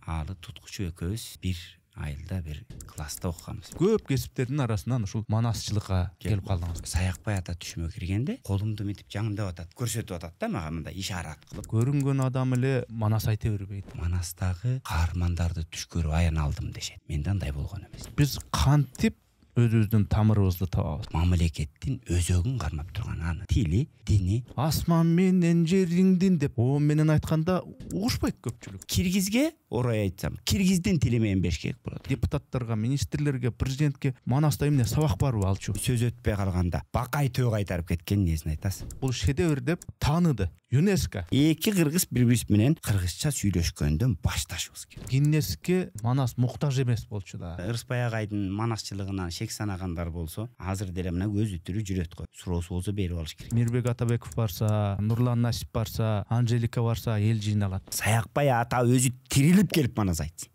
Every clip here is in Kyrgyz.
Алы туткучу экөөбүз бир айылда бир класста окуганбыз. Көп кесиптердин арасынан ушул манасчылыкка келип калдыңыз. Саякбай ата түшүмө киргенде колумду мынтип жаңдап атат, көрсөтүп атат да мага мындай ишарат кылып. Көрүнгөн адам эле манас айта бербейт. Манастагы каармандарды түш көрүп аян алдым дешет. Менде андай болгон эмес. Биз кантип өзүбүздүн тамырыбызды табабыз? Мамлекеттин өзөгүн кармап турган аны тили, дини. Асман менен жериңдин деп оо менен айтканда угушпайт көпчүлүк. Киргизге орой айтсам, киргиздин тили менен бериш керек болот. Депутаттарга, министрлерге, президентке манаста эмне сабак барбы алчу? Сөз өтпөй калганда бакай төө кайтарып кеткен несин айтасыз? Бул шедевр деп тааныды ЮНЕСКО. Эки кыргыз бири-бирибиз менен кыргызча сүйлөшкөндөн башташыбыз керек. Гиннеске манас муктаж эмес болчу да. Ырысбай агайдын манасчылыгынан шек санагандар болсо, азыр деле мына көзү тирүү жүрөт го. Суроосу болсо берип алыш керек. Мирбек Атабеков барса, Нурлан Насип барса, Анжелика барса, эл жыйналат. Саякбай ата өзү тирилип келип манас айтсын.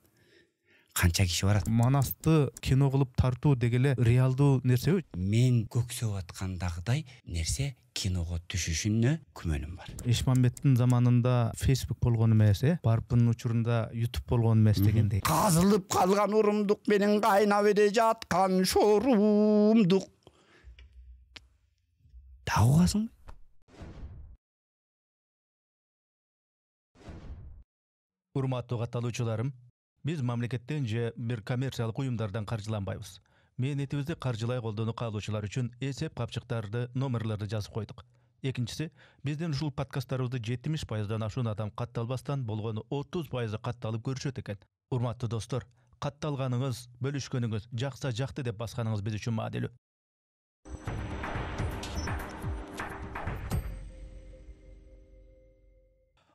Канча киши барат? Манасты кино кылып тартуу дегеле реалдуу нерсеби? Мен көксөп аткандагыдай нерсе киного түшүшүнө күмөнүм бар. Эшмамбеттин заманында Facebook болгон эмес, Барпын учурунда YouTube болгон эмес дегендей. Казылып калган урумдук менен кайнап эде жаткан шорумдук. Дагы угасыңбы? Урматтуу катталуучуларым, биз мамлекеттен же бир коммерциялык уюмдардан каржыланбайбыз. Мээнетибизди каржылай колдонуп калуучулар үчүн эсеп капчыктарды, номерлерди жазып койдук. Экинчиси, биздин ушул подкасттарыбызды 70%дан ашуун адам катталбастан болгону 30% катталып көрүшөт экен. Урматтуу достор, катталганыңыз, бөлүшкөнүңүз, жакса жакты деп басканыңыз биз үчүн маанилүү.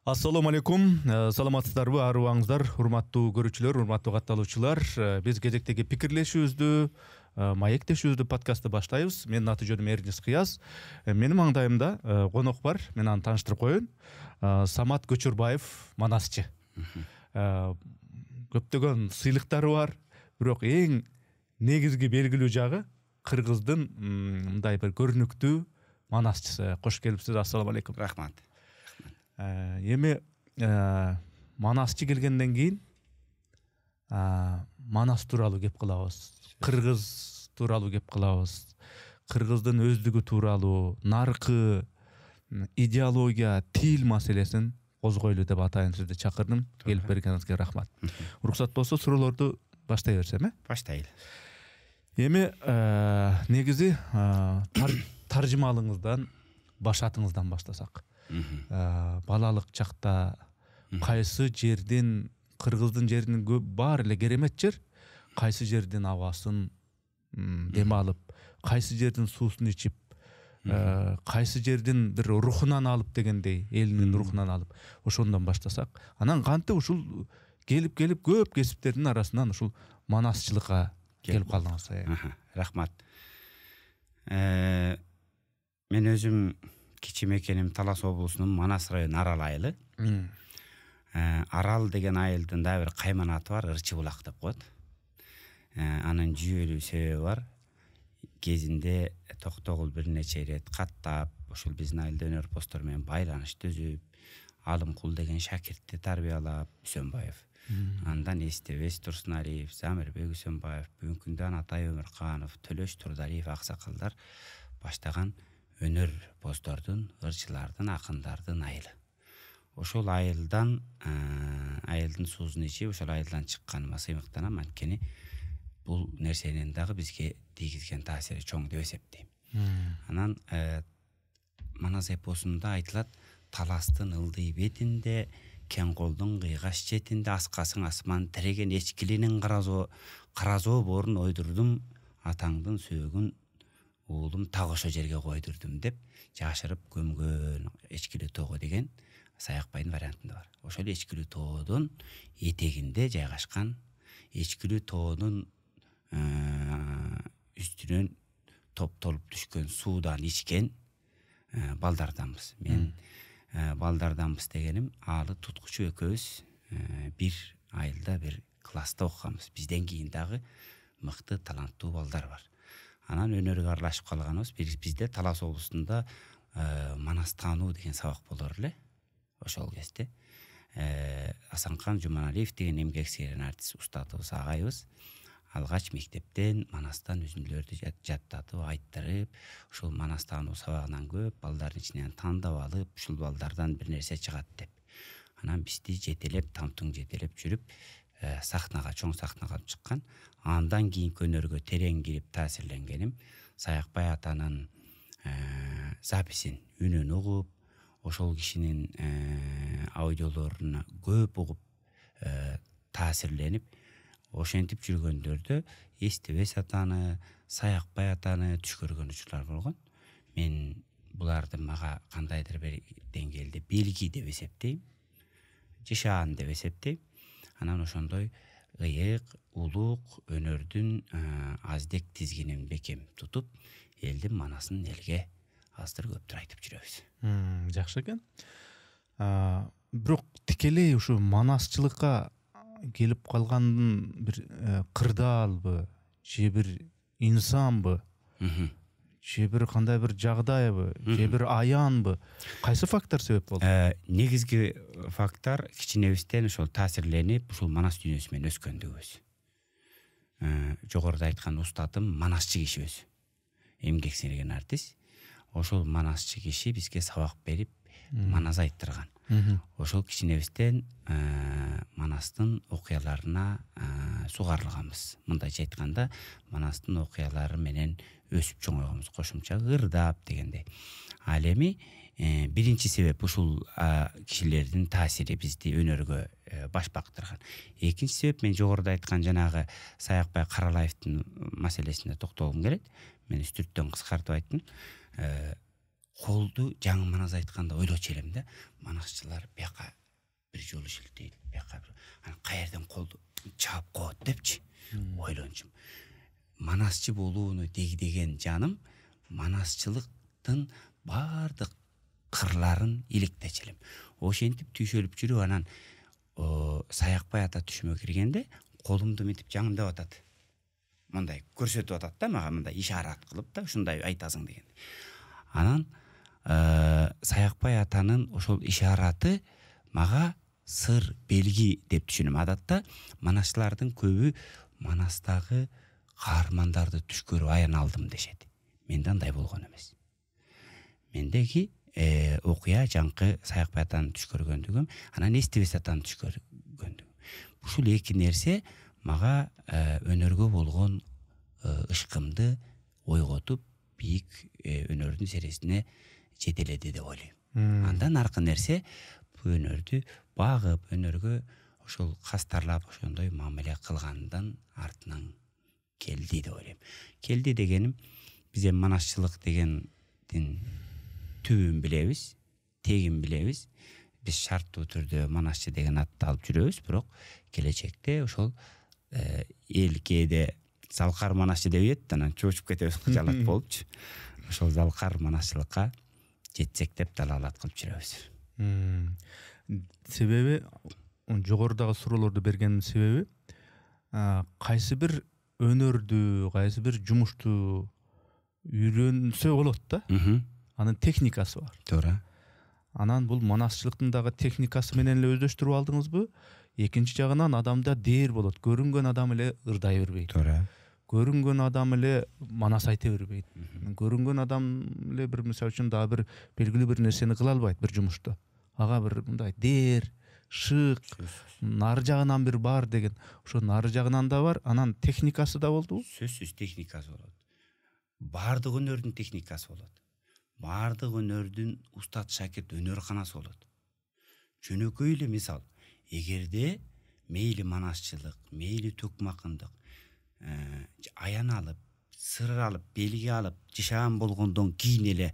Ассаламу алейкум, саламатсыздарбы арыбаңыздар, урматтуу көрүүчүлөр, урматтуу катталуучулар. Биз кезектеги пикирлешүүбүздү, маектешүүбүздү подкастты баштайбыз. Менин аты жөнүм Эрнис Кыяз. Менин маңдайымда конок бар, мен аны тааныштырып коеюн. Самат Көчөрбаев, манасчы. Көптөгөн сыйлыктары бар, бирок эң негизги белгилүү жагы кыргыздын мындай бир көрүнүктүү манасчысы. Кош келипсиз. Ассаламу алейкум. Рахмат. Эми манасчы келгенден кийин манас тууралуу кеп кылабыз. Кыргыз тууралуу кеп кылабыз. Кыргыздын өздүгү тууралуу, наркы, идеология, тил маселесин козгойлу деп атайын, сизди чакырдым. Келип бергениңизге рахмат. Уруксат болсо суроолорду баштай берсем, Баштайлы. Эми негизи таржымалыңыздан, баш атыңыздан баштасак. Балалык чакта кайсы жердин, кыргыздын жеринин баары эле керемет жер, кайсы жердин абасын дем алып, кайсы жердин суусун ичип, кайсы жердин бир рухунан алып дегендей, элинин рухунан алып, ошондон баштасак. Анан кантип ушул келип көп кесиптердин арасынан ушул манасчылыкка келип калдыңыз? Рахмат. Мен өзүм кичим экеним Талас облусунун Манас району Арал айылы. Арал деген айылдын да бир кайман аты бар, Ырчы булак деп коет. Анын жүйөлүү себеби бар. Кезинде Токтогул бир нече ирет каттап, ошол биздин айылда өнөр менен байланыш түзүп, Алымкул деген шакиртти тарбиялап, Үсөнбаев. Андан Эстебес Турсуналиев, Замирбек Үсөнбаев, бүгүнкү күндө Атай Өмүрканов, Төлөш Турдалиев аксакалдар баштаган өнөр боздордун, ырчылардын, акындардын айылы. Ошол айылдан, айылдын суусун ичип, ошол айылдан чыкканыма сыймыктанам, анткени бул нерсенин дагы бизге тийгизген таасири чоң деп эсептейм. Анан Манас эпосунда айтылат: таластын ылдый бетинде, кен колдун кыйгаш четинде, аскасың асман тиреген эчкилинин каразоо борун ойдурдум, атаңдын сөөгүн уулум так ошо жерге койдурдум деп жашырып көмгөн эчкилүү тоого деген Саякбайдын вариантында бар. Ошол эчкилүү тоодун этегинде жайгашкан, эчкилүү тоонун үстүнөн топтолуп түшкөн суудан ичкен балдарданбыз. Мен балдарданбыз дегеним, Алы туткучу экөөбүз бир айылда бир класста окуганбыз. Бизден кийин дагы мыкты таланттуу балдар бар. Анан өнөргө аралашып калганбыз. Бизде Талас облусунда манас таануу деген сабак болор эле. Ошол кезде Асанкан Жуманалиев деген эмгек сіңірген артист устатыбыз агайыбыз алгач мектептен Манастан үзүндүлөрдү жаттатып айттырып, ушул Манастагы сабагынан көп балдардын ичинен тандап алып, ушул балдардан бир нерсе чыгат деп. Анан бизди жетелеп, тамтың жетелеп жүрүп, сахнага, чоң сахнага алып чыккан. Андан кийинки өнөргө терең кирип таасирленгеним Саякбай атанын записин үнүн угуп, ошол кишинин аудиолоруна көп угуп таасирленип, ошентип жүргөндөрдө Эстебес атаны, Саякбай атаны түш көргөн учурлар болгон. Мен буларды мага кандайдыр бир деңгээлде белги деп эсептейм, жашаан деп эсептейм. Анан ошондой ыйык, улук өнөрдүн аздек тизгинин бекем тутуп, элдин манасын элге аздыр көптүр айтып жүрөбүз. Жакшы экен. Бирок тикелей ушу манасчылыкка келип калгандын бир кырдаалбы, же бир инсанбы, же бир кандай бир жагдайбы, же бир аянбы, кайсы фактор себеп болду? Негизги фактор кичинебизден ошол таасирленип, ушул манас дүйнөсү менен өскөндүгүбүз. Жогоруда айткан устатым манасчы киши өзү. Эмгек сіңірген артист. Ошол манасчы киши бизге сабак берип, манас айттырган. Ошол кичинебизден Манастын окуяларына сугарылганбыз. Мындайча айтканда, Манастын окуялары менен өсүп чоңойгонбуз, кошумча ырдап дегендей. Ал эми биринчи себеп ушул кишилердин таасири бизди өнөргө баш бактырган. Экинчи себеп мен жогоруда айткан жанагы Саякбай Каралаевдин маселесине токтолгум келет. Мен үстүрттөн кыскартып айттым. Колду жаңы манас айтканда ойлочу элем да, манасчылар бияка бир жолу шилтейт, бияка бир каерден колду чаап коет депчи ойлончум. Манасчы болууну дегдеген жаным манасчылыктын бардык кырларын иликтечилим. Ошентип түйшөлүп жүрүп, анан Саякбай ата түшүмө киргенде колумду мынтип жаңымдап атат. Мындай көрсөтүп атат да мага, мындай ишарат кылып да, ушундай айтасың деген. Анан Саякбай атанын ошол ишараты мага сыр, белги деп түшүнөм. Адатта манасчылардын көбү Манастагы каармандарды түш көрүп аян алдым дешет. Менде андай болгон эмес. Мендеги окуя жаңкы Саякбай атанын түш көргөндүгүм, анан Эстебес атанын түш көргөндүгүм. Ушул эки нерсе мага өнөргө болгон ышкымды ойготуп, бийик өнөрдүн сересине жетеледи деп ойлойм. Андан аркы нерсе бул өнөрдү багып, өнөргө ошол кастарлап, ошондой мамиле кылгандан артынан келди деп ойлойм. Келди дегеним, биз эми манасчылык дегендин түбүн билебиз, тегин билебиз. Биз шарттуу түрдө манасчы деген атты алып жүрөбүз, бирок келечекте ошол эл кээде залкар манасчы деп анан чочуп кетебиз, кыжалат болупчу. Ошол залкар манасчылыкка жетсек деп далаалат кылып жүрөбүз. Себеби жогорудагы суроолорду бергенин себеби кайсы бир өнөрдү, кайсы бир жумушту үйрөнсө болот да. Анын техникасы бар. Туура. Анан бул манасчылыктын дагы техникасы менен эле өздөштүрүп алдыңызбы? Экинчи жагынан адамда дээр болот. Көрүнгөн адам эле ырдай бербейт. Туура. Көрүнгөн адам эле манас айта бербейт. Көрүнгөн адам эле бир мисалы үчүн дагы бир белгилүү бир нерсени кыла албайт бир жумушта. Ага бир мындай дээр, шык, нары жагынан бир бар деген. Ошо нары жагынан да бар, анан техникасы да болду. Сөзсүз техникасы болот. Бардык өнөрдүн техникасы болот. Бардык өнөрдүн устат шакирт өнөрканасы болот. Жөнөкөй эле мисал, эгерде мейли манасчылык, мейли төкмакындык аян алып, сыр алып, белги алып, жашаан болгондон кийин эле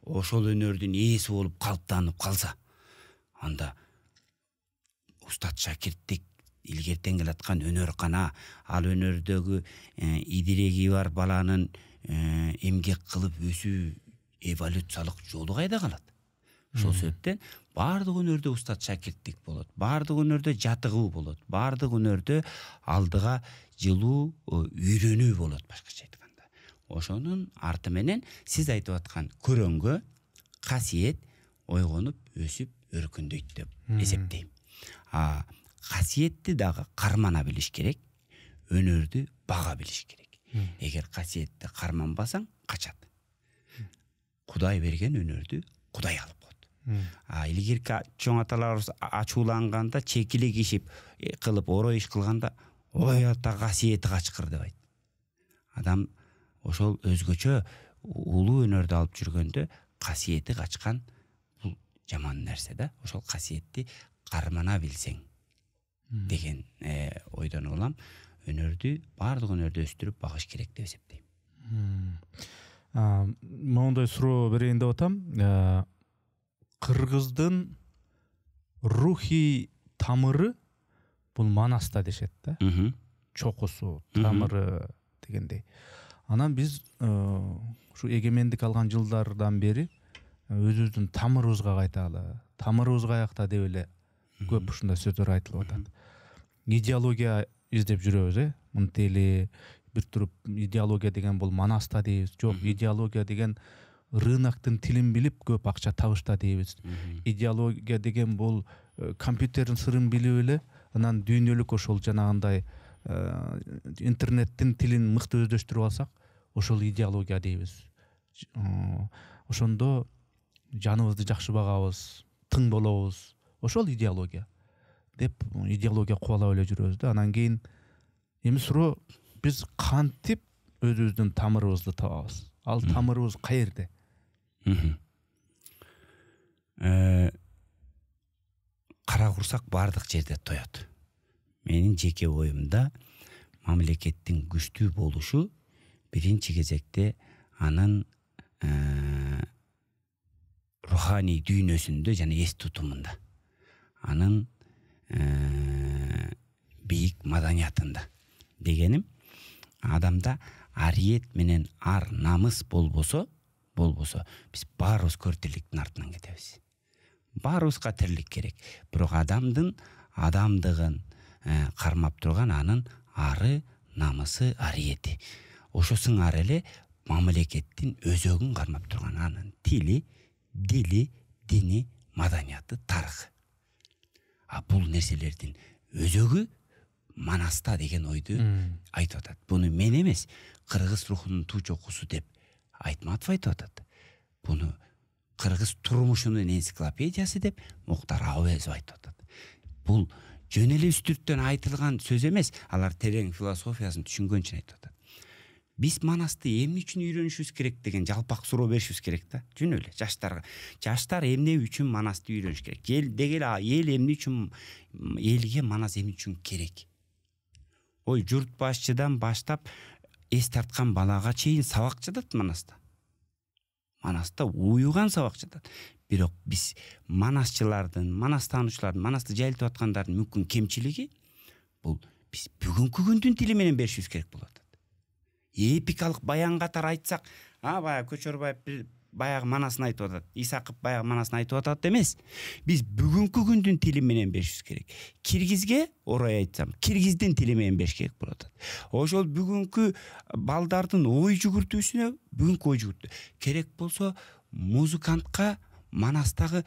ошол өнөрдүн ээси болуп калыптанып калса, анда устат шакирттик илгертен келаткан өнөркана, ал өнөрдөгү идиреги бар баланын эмгек кылып өсүү эволюциялык жолу кайда калат? Ошол себептен бардык өнөрдө устат шакирттик болот, бардык өнөрдө жатыгуу болот, бардык өнөрдө алдыга жылуу үйрөнүү болот, башкача айтканда. Ошонун арты менен сиз айтып аткан көрөнгө касиет ойгонуп, өсүп, өркүндөйт деп эсептейм. касиетти дагы кармана билиш керек, өнөрдү бага билиш керек. Эгер касиетти карманбасаң качат. Кудай берген өнөрдү Кудай алып коет. Илгерки чоң аталарыбыз ачууланганда, чекилик ишип кылып, орой иш кылганда, ой ата касиети качкыр деп айт. Адам ошол өзгөчө улуу өнөрдү алып жүргөндө касиети качкан бул жаман нерсе да. Ошол касиетти кармана билсең деген ойдон улам. Өнөрдү, баардык өнөрдү өстүрүп багыш керек деп эсептейм. Моундай суроо берейин деп атам. Кыргыздын рухий тамыры бул Манаста дешет да. Чокусу, тамыры дегендей. Анан биз ушу эгемендик алган жылдардан бери өзүбүздүн тамырыбызга кайталы, тамырыбыз каякта деп эле көп ушундай сөздөр айтылып атат. Идеология издеп жүрөбүз, мынтели бир туруп идеология деген бул Манаста дейбиз. Жок, идеология деген рыноктун тилин билип көп акча табышта дейбиз. Идеология деген бул компьютердин сырын билип эле анан дүйнөлүк ошол жанагындай интернеттин тилин мыкты өздөштүрүп алсак, ошол идеология дейбиз. Ошондо жаныбызды жакшы багабыз, тың болобуз. Ошол идеология деп идеология кубалап эле жүрөбүз да. Анан кийин эми суроо, биз кантип өзүбүздүн тамырыбызды табабыз? Ал тамырыбыз каерде? Кара курсак бардык жерде тоет. Менин жеке оюмда мамлекеттин күчтүү болушу биринчи кезекте анын руханий дүйнөсүндө жана эс тутумунда, анын бийик маданиятында. Дегеним, адамда ариет менен ар намыс болбосо, биз баарыбыз көр тирликтин артынан кетебиз. Баарыбызга тирлик керек. Бирок адамдын адамдыгын кармап турган анын ары, намысы, ариети. Ошо сыңар эле мамлекеттин өзөгүн кармап турган анын тили, дили, дини, маданияты, тарыхы. Бул нерселердин өзөгү Манаста деген ойду айтып атат. Буну мен эмес, кыргыз рухунун туу чокусу деп Айтматов айтып атат. Буну кыргыз турмушунун энциклопедиясы деп Муктар Абаезов айтып атат. Бул жөн эле үстүрттөн айтылган сөз эмес, алар терең философиясын түшүнгөн үчүн айтып атат. Биз Манасты эмне үчүн үйрөнүшүбүз керек деген жалпак суроо беришибиз керек да. Жөн эле жаштарга. Жаштар эмне үчүн Манасты үйрөнүш керек? Эл эмне үчүн, элге Манас эмне үчүн керек? Ой, журт башчыдан баштап эс тарткан балага чейин сабак жатат Манаста. Манаста уюган сабак жатат. Бирок биз Манасчылардын, Манас таануучулардын, Манасты жайылтып аткандардын мүмкүн кемчилиги бул биз бүгүнкү күндүн тили менен беришибиз керек болот. Эпикалык баян катары айтсак, баягы Көчөрбаев баягы Манасын айтып атат, Исаков баягы Манасын айтып атат эмес. Биз бүгүнкү күндүн тили менен беришибиз керек. Киргизге орой айтсам, киргиздин тили менен бериш керек болот. Ошол бүгүнкү балдардын ой жүгүртүүсүнө бүгүнкү ой жүгүртүү керек болсо, музыкантка Манастагы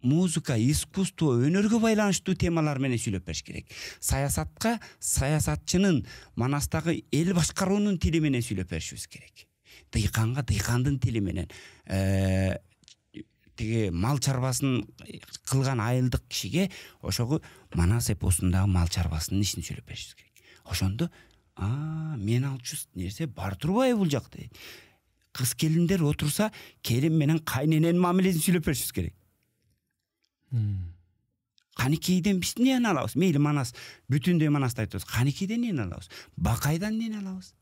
музыка, искусство, өнөргө байланыштуу темалар менен сүйлөп бериш керек. Саясатка саясатчынын Манастагы эл башкаруунун тили менен сүйлөп беришибиз керек. Дыйканга дыйкандын тили менен, тиги мал чарбасын кылган айылдык кишиге ошого Манас эпосундагы мал чарбасынын ишин сүйлөп беришибиз керек. Ошондо, мен алчу нерсе бар турбайбы бул жакта? Кыз келиндер отурса, келин менен кайнененин мамилесин сүйлөп беришибиз керек. Каникейден биз эмне алабыз? Мейли Манас, бүтүндөй Манасты айтабыз. Каникейден эмне алабыз? Бакайдан эмне алабыз?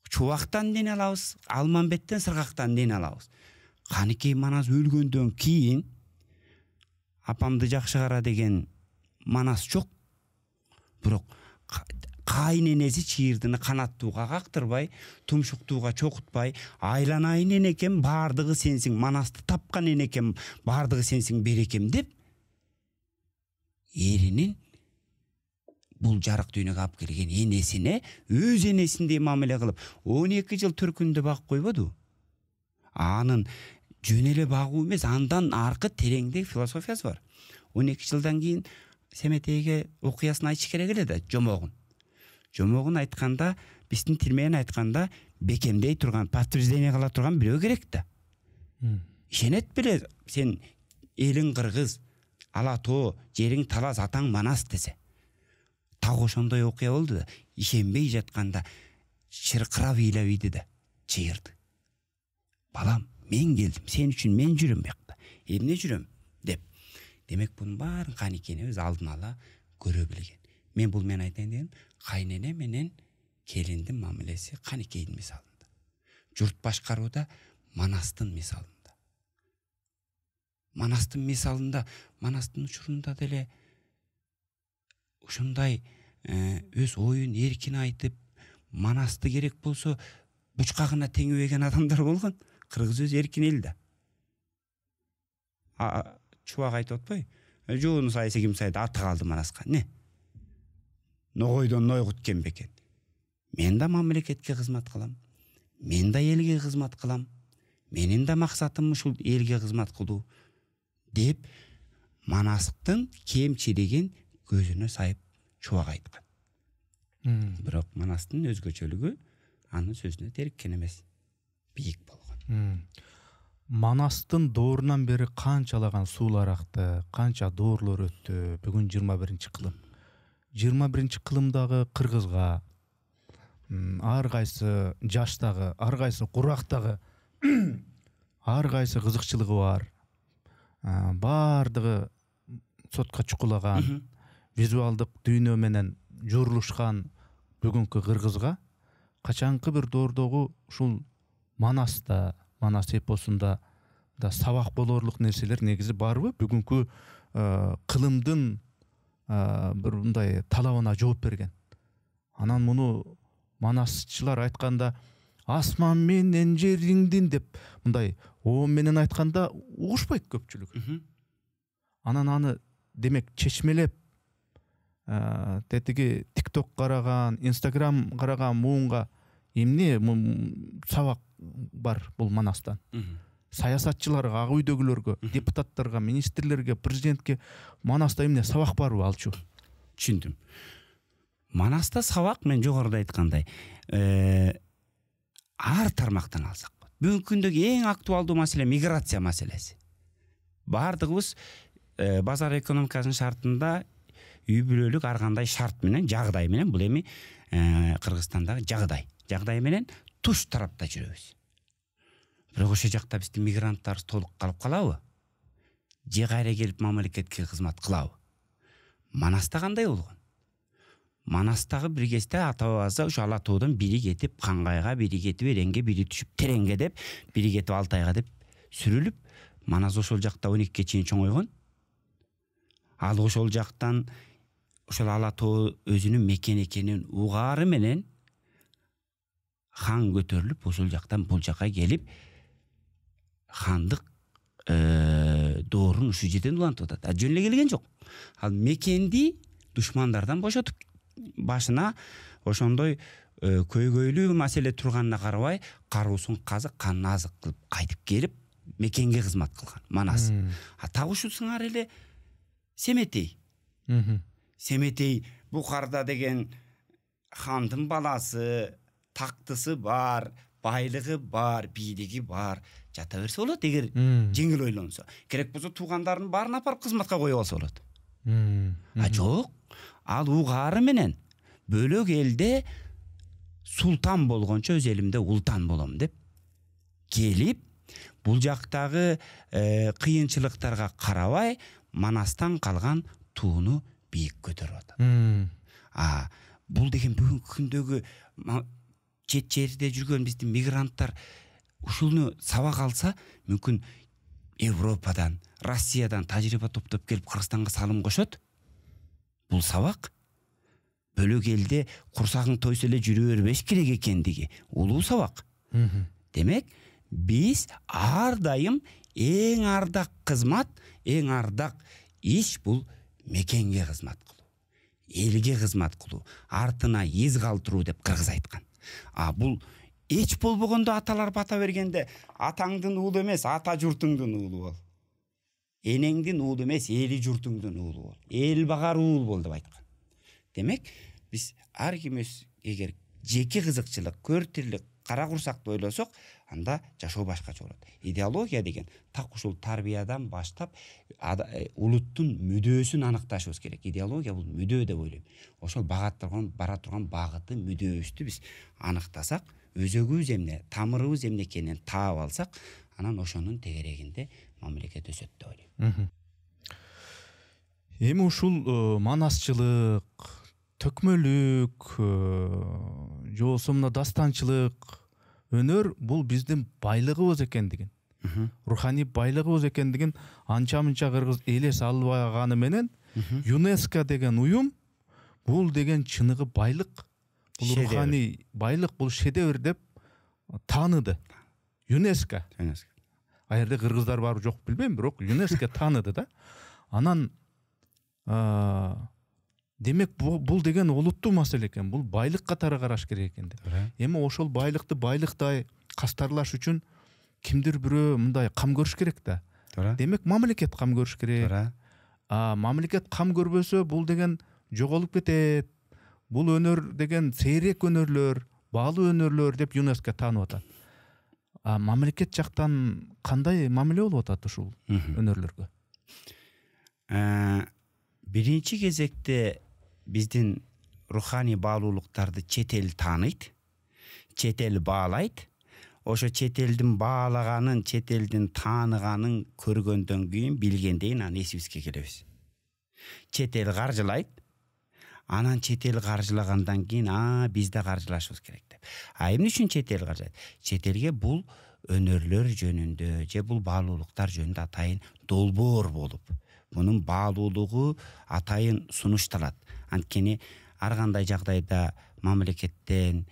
Чубактан эмне алабыз? Алманбеттен, Сыргактан эмне алабыз? Каникей Манас өлгөндөн кийин апамды жакшы кара деген Манас жок. Бирок кайненеси чыйырдыны канаттууга кактырбай, тумшуктууга чокутпай, айланайын энекем, бардыгы сенсиң, Манасты тапкан энекем, бардыгы сенсиң берекем деп, эринин бул жарык дүйнөгө алып келген энесине өз энесиндей мамиле кылып 12 жыл төркүндө багып койбоду. Анын жөн эле багуу эмес, андан аркы тереңдеги философиясы бар. 12 жылдан кийин Семетейге окуясын айтыш керек эле да, жомогун айтканда, биздин тил менен айтканда бекемдей турган, подтверждение кыла турган бирөө керек да. Ишенет беле сен элиң кыргыз, ала тоо, жериң талас, атаң манас десе. Так ошондой окуя болду да, ишенбей жатканда чыркырап ыйлабыйды да, чыйырды. Балам, мен келдим, сен үчүн мен жүрөм бuyakта. Эмне жүрөм деп. Демек бунун баарын канекенебиз алдын ала көрө билген. Мен бул мен айтайын дегеним, кайнене менен келиндин мамилеси канекейдин мисалында. Журт башкарууда Манастын мисалында. Манастын учурунда деле ушундай өз оюн эркин айтып, Манасты керек болсо бучкагына теңебеген адамдар болгон. Кыргыз өз эркин эл да. Чубак айтып атпайбы? Жууну сайсы ким сайды, аты калды Манаска. Не? Ногойдон нойгут кем бекен. Мен да мамлекетке кызмат кылам. Мен да элге кызмат кылам. Менин да максатым ушул элге кызмат кылуу деп Манастын кемчилигин көзүнө сайып чубак айткан. Бирок Манастын өзгөчөлүгү анын сөзүнө териккен эмес, бийик болгон. Манастын доорунан бери канчалаган суулар акты, канча доорлор өттү. Бүгүн 21-кылым. 21-кылымдагы кыргызга ар кайсы жаштагы, ар кайсы курактагы, ар кайсы кызыкчылыгы бар, баардыгы сотко чукулаган, визуалдык дүйнө менен журулушкан бүгүнкү кыргызга качанкы бир доордогу ушул Манаста, Манас эпосунда да сабак болорлук нерселер негизи барбы? Бүгүнкү кылымдын бир мындай талабына жооп берген. Анан муну Манасчылар айтканда асман менен жериңдин деп мындай оом менен айтканда угушпайт көпчүлүк. Анан аны демек чечмелеп тетиги TikTok караган, Instagram караган муунга эмне сабак бар бул Манастан. Саясатчыларга, ак үйдөгүлөргө, депутаттарга, министрлерге, президентке Манаста эмне сабак барбы алчу? Түшүндүм. Манаста сабак мен жогоруда айткандай, ар тармактан алсак. Бүгүнкү күндөгү эң актуалдуу маселе миграция маселеси. Бардыгыбыз базар экономикасынын шартында үй бүлөлүк ар кандай шарт менен, жагдай менен, бул эми Кыргызстандагы жагдай менен туш тарапта жүрөбүз. Бирок ошол жакта биздин мигранттарыбыз толук калып калабы? Же кайра келип мамлекетке кызмат кылабы? Манаста кандай болгон? Манастагы бир кезде ата-бабасы ушу ала тоодон бири кетип Кангайга, бири кетип Эренге, бири түшүп Тереңге деп, бири кетип Алтайга деп сүрүлүп, Манас ошол жакта 12-ге чейин чоңойгон. Ал ошол жактан ошол ала тоо өзүнүн мекен экенин угаары менен хан көтөрүлүп, ошол жактан бул жака келип хандык доорун ушул жерден улантып атат. Жөн эле келген жок. Ал мекенди душмандардан бошотуп, башына ошондой көйгөйлүү маселе турганына карабай, каруусун казык, канын азык кылып кайтып келип мекенге кызмат кылган Манас. Так ушул сыңар эле Семетей. Семетей Бухарда деген хандын баласы, тактысы бар, байлыгы бар, бийлиги бар. Жата берсе болот, эгер жеңил ойлонсо. Керек болсо туугандарынын баарын апарып кызматка коюп алса болот. Жок. Ал угаары менен бөлөк элде султан болгончо өз элимде ултан болом деп келип, бул жактагы кыйынчылыктарга карабай Манастан калган тууну бийик көтөрүп атат. Бул деген бүгүнкү күндөгү чет жерде жүргөн биздин мигранттар ушуну сабак алса, мүмкүн Европадан, Россиядан тажрыйба топтоп келип Кыргызстанга салым кошот. Бул сабак бөлөк элде курсагың тойсо эле жүрө бербеш керек экендиги улуу сабак. Демек, биз ар дайым эң ардак кызмат, эң ардак иш бул мекенге кызмат кылуу, элге кызмат кылуу, артына из калтыруу деп кыргыз айткан. Бул эч болбогондо аталар бата бергенде атаңдын уулу эмес, ата журтуңдун уулу бол. энеңдин уулу эмес, эли журтуңдун уулу бол. Эл багар уул бол деп айткан. Демек, биз ар кимибиз эгер жеке кызыкчылык, көртирлик, кара курсакты ойлосок, анда жашоо башкача болот. Идеология деген так ушул тарбиядан баштап улуттун мүдөөсүн аныкташыбыз керек. Идеология бул мүдөө деп ойлойм. Ошол бара турган багыты, мүдөөбүздү биз аныктасак, өзөгүбүз эмне, тамырыбыз эмне экенин таап алсак, анан ошонун тегерегинде мамлекет өсөт деп ойлойм. Эми ушул манасчылык, төкмөлүк, же болбосо мына дастанчылык, өнөр бул биздин байлыгыбыз экендигин, руханий байлыгыбыз экендигин анча-мынча кыргыз элес албаганы менен ЮНЕСКО деген уюм бул деген чыныгы байлык, бул руханий байлык, бул шедевр деп тааныды. ЮНЕСКО. А жерде кыргыздар бар жок билбейм, бирок ЮНЕСКО тааныды да. Анан демек бул деген олуттуу маселе экен, бул байлык катары караш керек экен деп. Эми ошол байлыкты байлыктай кастарлаш үчүн кимдир бирөө мындай кам көрүш керек да. Демек мамлекет кам көрүш керек. Мамлекет кам көрбөсө бул деген жоголуп кетет. Бул өнөр деген сейрек өнөрлөр, баалуу өнөрлөр деп ЮНЕСКО таанып атат. Мамлекет жактан кандай мамиле болуп атат ушул өнөрлөргө? Биринчи кезекте биздин руханий баалуулуктарды чет эл тааныйт, чет эл баалайт. Ошо чет элдин баалаганын, чет элдин тааныганын көргөндөн кийин, билгенден анан эсибизге келебиз. Чет эл каржылайт, анан чет эл каржылагандан кийин биз да каржылашыбыз керек деп. Эмне үчүн чет эл каржылайт? Чет элге бул өнөрлөр жөнүндө же бул баалуулуктар жөнүндө атайын долбоор болуп, мунун баалуулугу атайын сунушталат. Анткени ар кандай жагдайда мамлекеттен,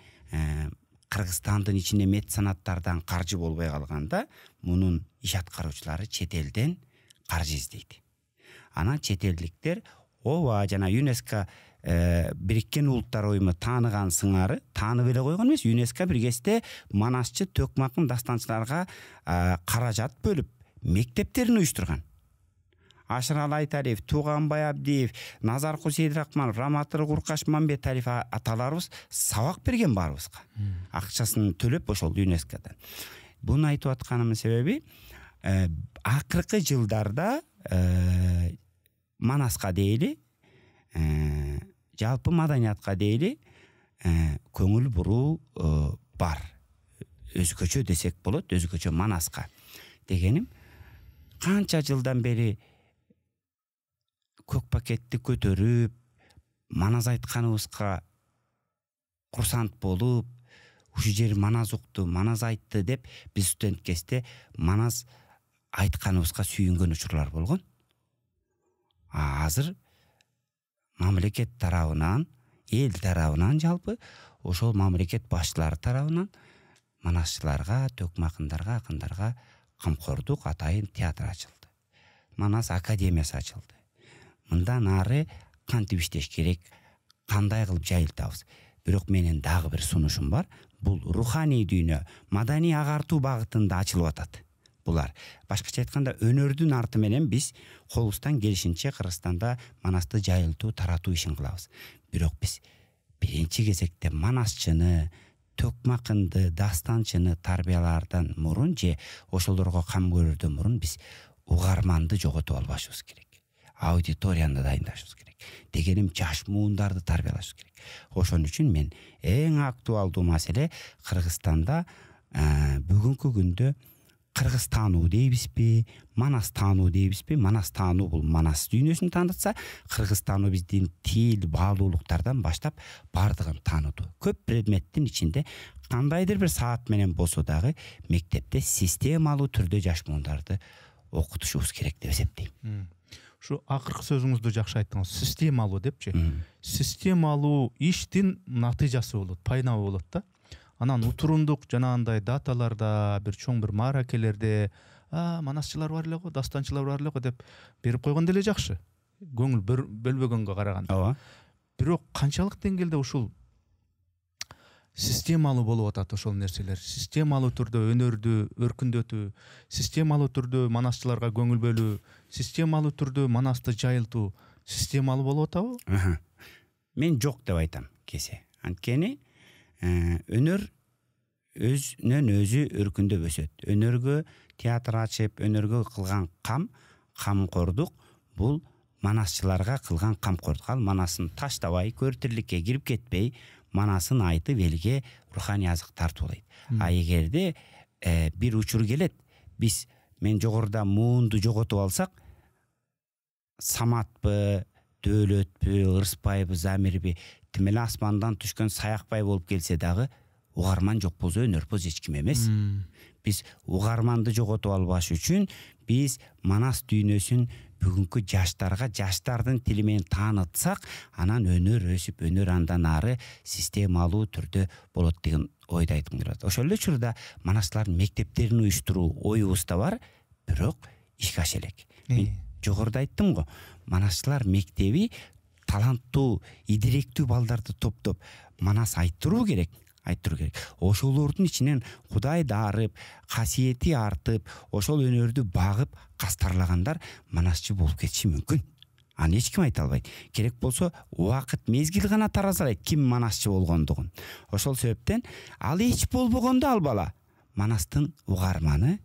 Кыргызстандын ичинде меценаттардан каржы болбой калганда, мунун иш аткаруучулары чет элден каржы издейт. Анан чет элдиктер жана ЮНЕСКО Бириккен Улуттар Уюму тааныган сыңары, таанып эле койгон эмес, ЮНЕСКО бир кезде манасчы, төкмакын, дастанчыларга каражат бөлүп, мектептерин уюштурган. Ашырал Айталиев, Туганбай Абдиев, Назаркул Сейдирахманов, Раматыр Куркашмамбеталиев аталарыбыз сабак берген баарыбызга. Акчасын төлөп ошол ЮНЕСКОдан. Буну айтып атканымдын себеби, акыркы жылдарда манаска дейли, жалпы маданиятка дейли көңүл буруу бар. Өзгөчө десек болот, өзгөчө манаска. Дегеним, канча жылдан бери көк пакетти көтөрүп, манас айтканыбызга курсант болуп, ушу жер манас укту, манас айтты деп биз студент кезде манас айтканыбызга сүйүнгөн учурлар болгон. Азыр мамлекет тарабынан, эл тарабынан жалпы ошол мамлекет башчылары тарабынан манасчыларга, төкмакындарга, акындарга камкордук атайын театр ачылды. Манас академиясы ачылды. Мындан ары кантип иштеш керек, кандай кылып жайылтабыз. Бирок менин дагы бир сунушум бар. Бул руханий дүйнө, маданий агартуу багытында ачылып атат. Булар башкача айтканда өнөрдүн арты менен биз колубуздан келишинче Кыргызстанда манасты жайылтуу, таратуу ишин кылабыз. Бирок биз биринчи кезекте манасчыны, төкмакынды, дастанчыны тарбиялаардан мурун же ошолорго кам көрөрдөн мурун биз угарманды жоготуп албашыбыз керек. Аудиторияны дайындашыбыз керек. Дегеним жаш муундарды тарбиялашыбыз керек. Ошон үчүн мен эң актуалдуу маселе Кыргызстанда бүгүнкү күндө кыргыз таануу дейбизби, манас таануу дейбизби? Манас таануу бул манас дүйнөсүн таанытса, кыргыз таануу биздин тил, баалуулуктардан баштап бардыгын таанытуу. Көп предметтин ичинде кандайдыр бир саат менен болсо дагы мектепте системалуу түрдө жаш муундарды окутушубуз керек деп эсептейм. Ушу акыркы сөзүңүздү жакшы айттыңыз. Системалуу депчи. Системалуу иштин натыйжасы болот, пайнабы болот да. Анан утурундук жанагындай даталарда, бир чоң бир мааракелерде, манасчылар бар эле го, дастанчылар бар эле го деп берип койгондо эле жакшы. Көңүл бөлбөгөнгө караганда. Бирок канчалык деңгээлде ушул системалуу болуп атат ошол нерселер. Системалуу түрдө өнөрдү өркүндөтүү, системалуу түрдө манасчыларга көңүл бөлүү, системалуу түрдө манасты жайылтуу системалуу болуп атабы? Мен жок деп айтам кесе. Анткени өнөр өзүнөн өзү өркүндөп өсөт. Өнөргө театр ачып, өнөргө кылган камкордук бул манасчыларга кылган камкордук. Ал манасын таштабай, көртүрлүккө кирип кетпей, манасын айтып элге руханий азык тартуулайт. А эгерде бир учур келет, мен жогоруда муунду жоготуп алсак, саматпы, дөөлөтпү, ырыспайбы, замирби, тим эле асмандан түшкөн саякбай болуп келсе дагы, угарман жок болсо өнөрпөз эч ким эмес. Биз угарманды жоготуп албаш үчүн биз манас дүйнөсүн бүгүнкү жаштарга жаштардын тили менен таанытсак, анан өнөр өсүп, өнөр андан ары системалуу түрдө болот деген ойду айткым келет. Ошол эле учурда манасчылардын мектептерин уюштуруу оюбузда бар, бирок ишке аша элек. Мен жогоруда айттым го, манасчылар мектеби таланттуу, идиректүү балдарды топтоп манас айттыруу керек. Ошолордун ичинен Кудай дарып, касиети артып, ошол өнөрдү багып, кастарлагандар манасчы болуп кетиши мүмкүн. Аны эч ким айта албайт. Керек болсо убакыт, мезгил гана таразалайт ким манасчы болгондугун. Ошол себептен ал эч болбогондо ал бала манастын угарманы,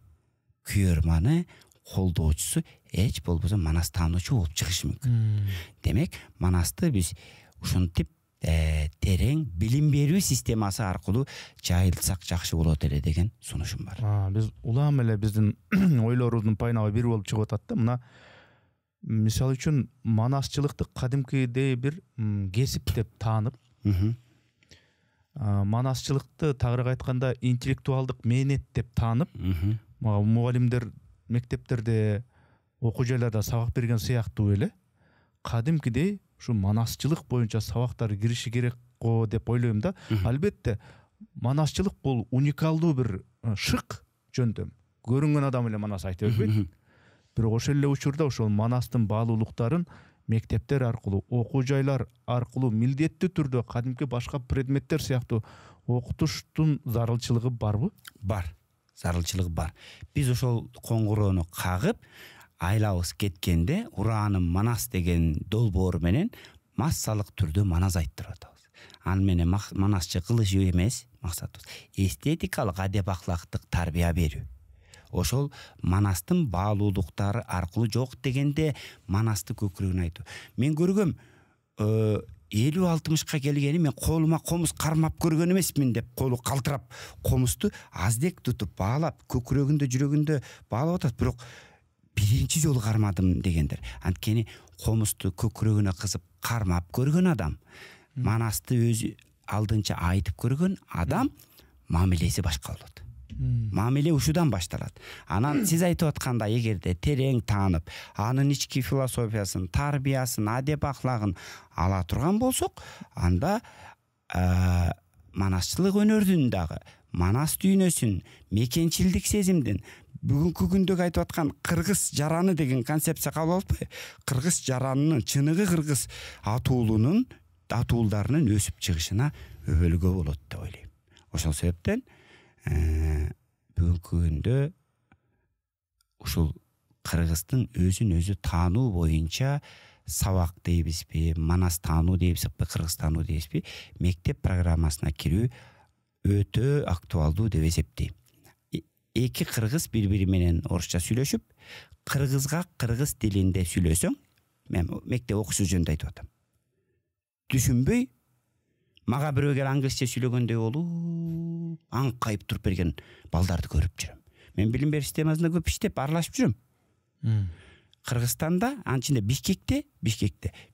күйөрманы, колдоочусу, эч болбосо манас таануучу болуп чыгышы мүмкүн. Демек, манасты биз ушинтип терең билим берүү системасы аркылуу жайылтсак жакшы болот эле деген сунушум бар. Биз улам эле биздин ойлорубуздун пайнагы бир болуп чыгып атат да. Мына мисалы үчүн манасчылыкты кадимкидей бир кесип деп таанып, манасчылыкты тагыраак айтканда интеллектуалдык мээнет деп таанып, мугалимдер мектептерде, окуу жайларда сабак берген сыяктуу эле кадимкидей ушу манасчылык боюнча сабактар кириши керек го деп ойлойм да. Албетте манасчылык бул уникалдуу бир шык жөндөм. Көрүнгөн адам эле манас айта бербейт. Бирок ошол эле учурда ошол манастын баалуулуктарын мектептер аркылуу, окуу жайлар аркылуу милдеттүү түрдө кадимки башка предметтер сыяктуу окутуштун зарылчылыгы барбы? Бар. Зарылчылык бар. Биз ошол коңгуроону кагып, айлабыз кеткенде Ураанын манас деген долбоор менен массалык түрдө манас айттырып атабыз. Аны менен манасчы кылыш эмес максатыбыз. Эстетикалык, адеп ахлактык тарбия берүү. Ошол манастын баалуулуктары аркылуу жок дегенде манасты көкүрөгүн айтуу. Мен көргөм 50-60ка келгени мен колума комуз кармап көргөн эмесмин деп, колу калтырап комузду аздек тутуп баалап, көкүрөгүндө, жүрөгүндө баалап атат. Бирок биринчи жолу кармадым дегендер. Анткени комузду көкүрөгүнө кызып кармап көргөн адам, манасты өзү алдынча айтып көргөн адам мамилеси башка болот. Мамиле ушудан башталат. Анан сиз айтып аткандай, эгерде терең таанып, анын ички философиясын, тарбиясын, адеп ахлагын ала турган болсок, анда манасчылык өнөрдүн дагы, манас дүйнөсүн, мекенчилдик сезимдин, бүгүнкү күндөгү айтып аткан кыргыз жараны деген концепция кабыл албайбы? Кыргыз жаранынын, чыныгы кыргыз атуулдарынын өсүп чыгышына өбөлгө болот деп ойлойм. Ошол себептен бүгүнкү күндө ушул кыргыздын өзүн өзү таануу боюнча сабак дейбизби, манас таануу дейбизби, кыргыз таануу дейбизби, мектеп программасына кирүү өтө актуалдуу деп эсептейм. Эки кыргыз бири-бири менен орусча сүйлөшүп, кыргызга кыргыз тилинде сүйлөсөң, мен мектеп окушу жөнүндө айтып атам. Түшүнбөй, мага бирөө келип англисче сүйлөгөндөй болуп, аңкайып туруп берген балдарды көрүп жүрөм. Мен билим берүү системасында көп иштеп, аралашып жүрөм. Кыргызстанда, анын ичинде Бишкекте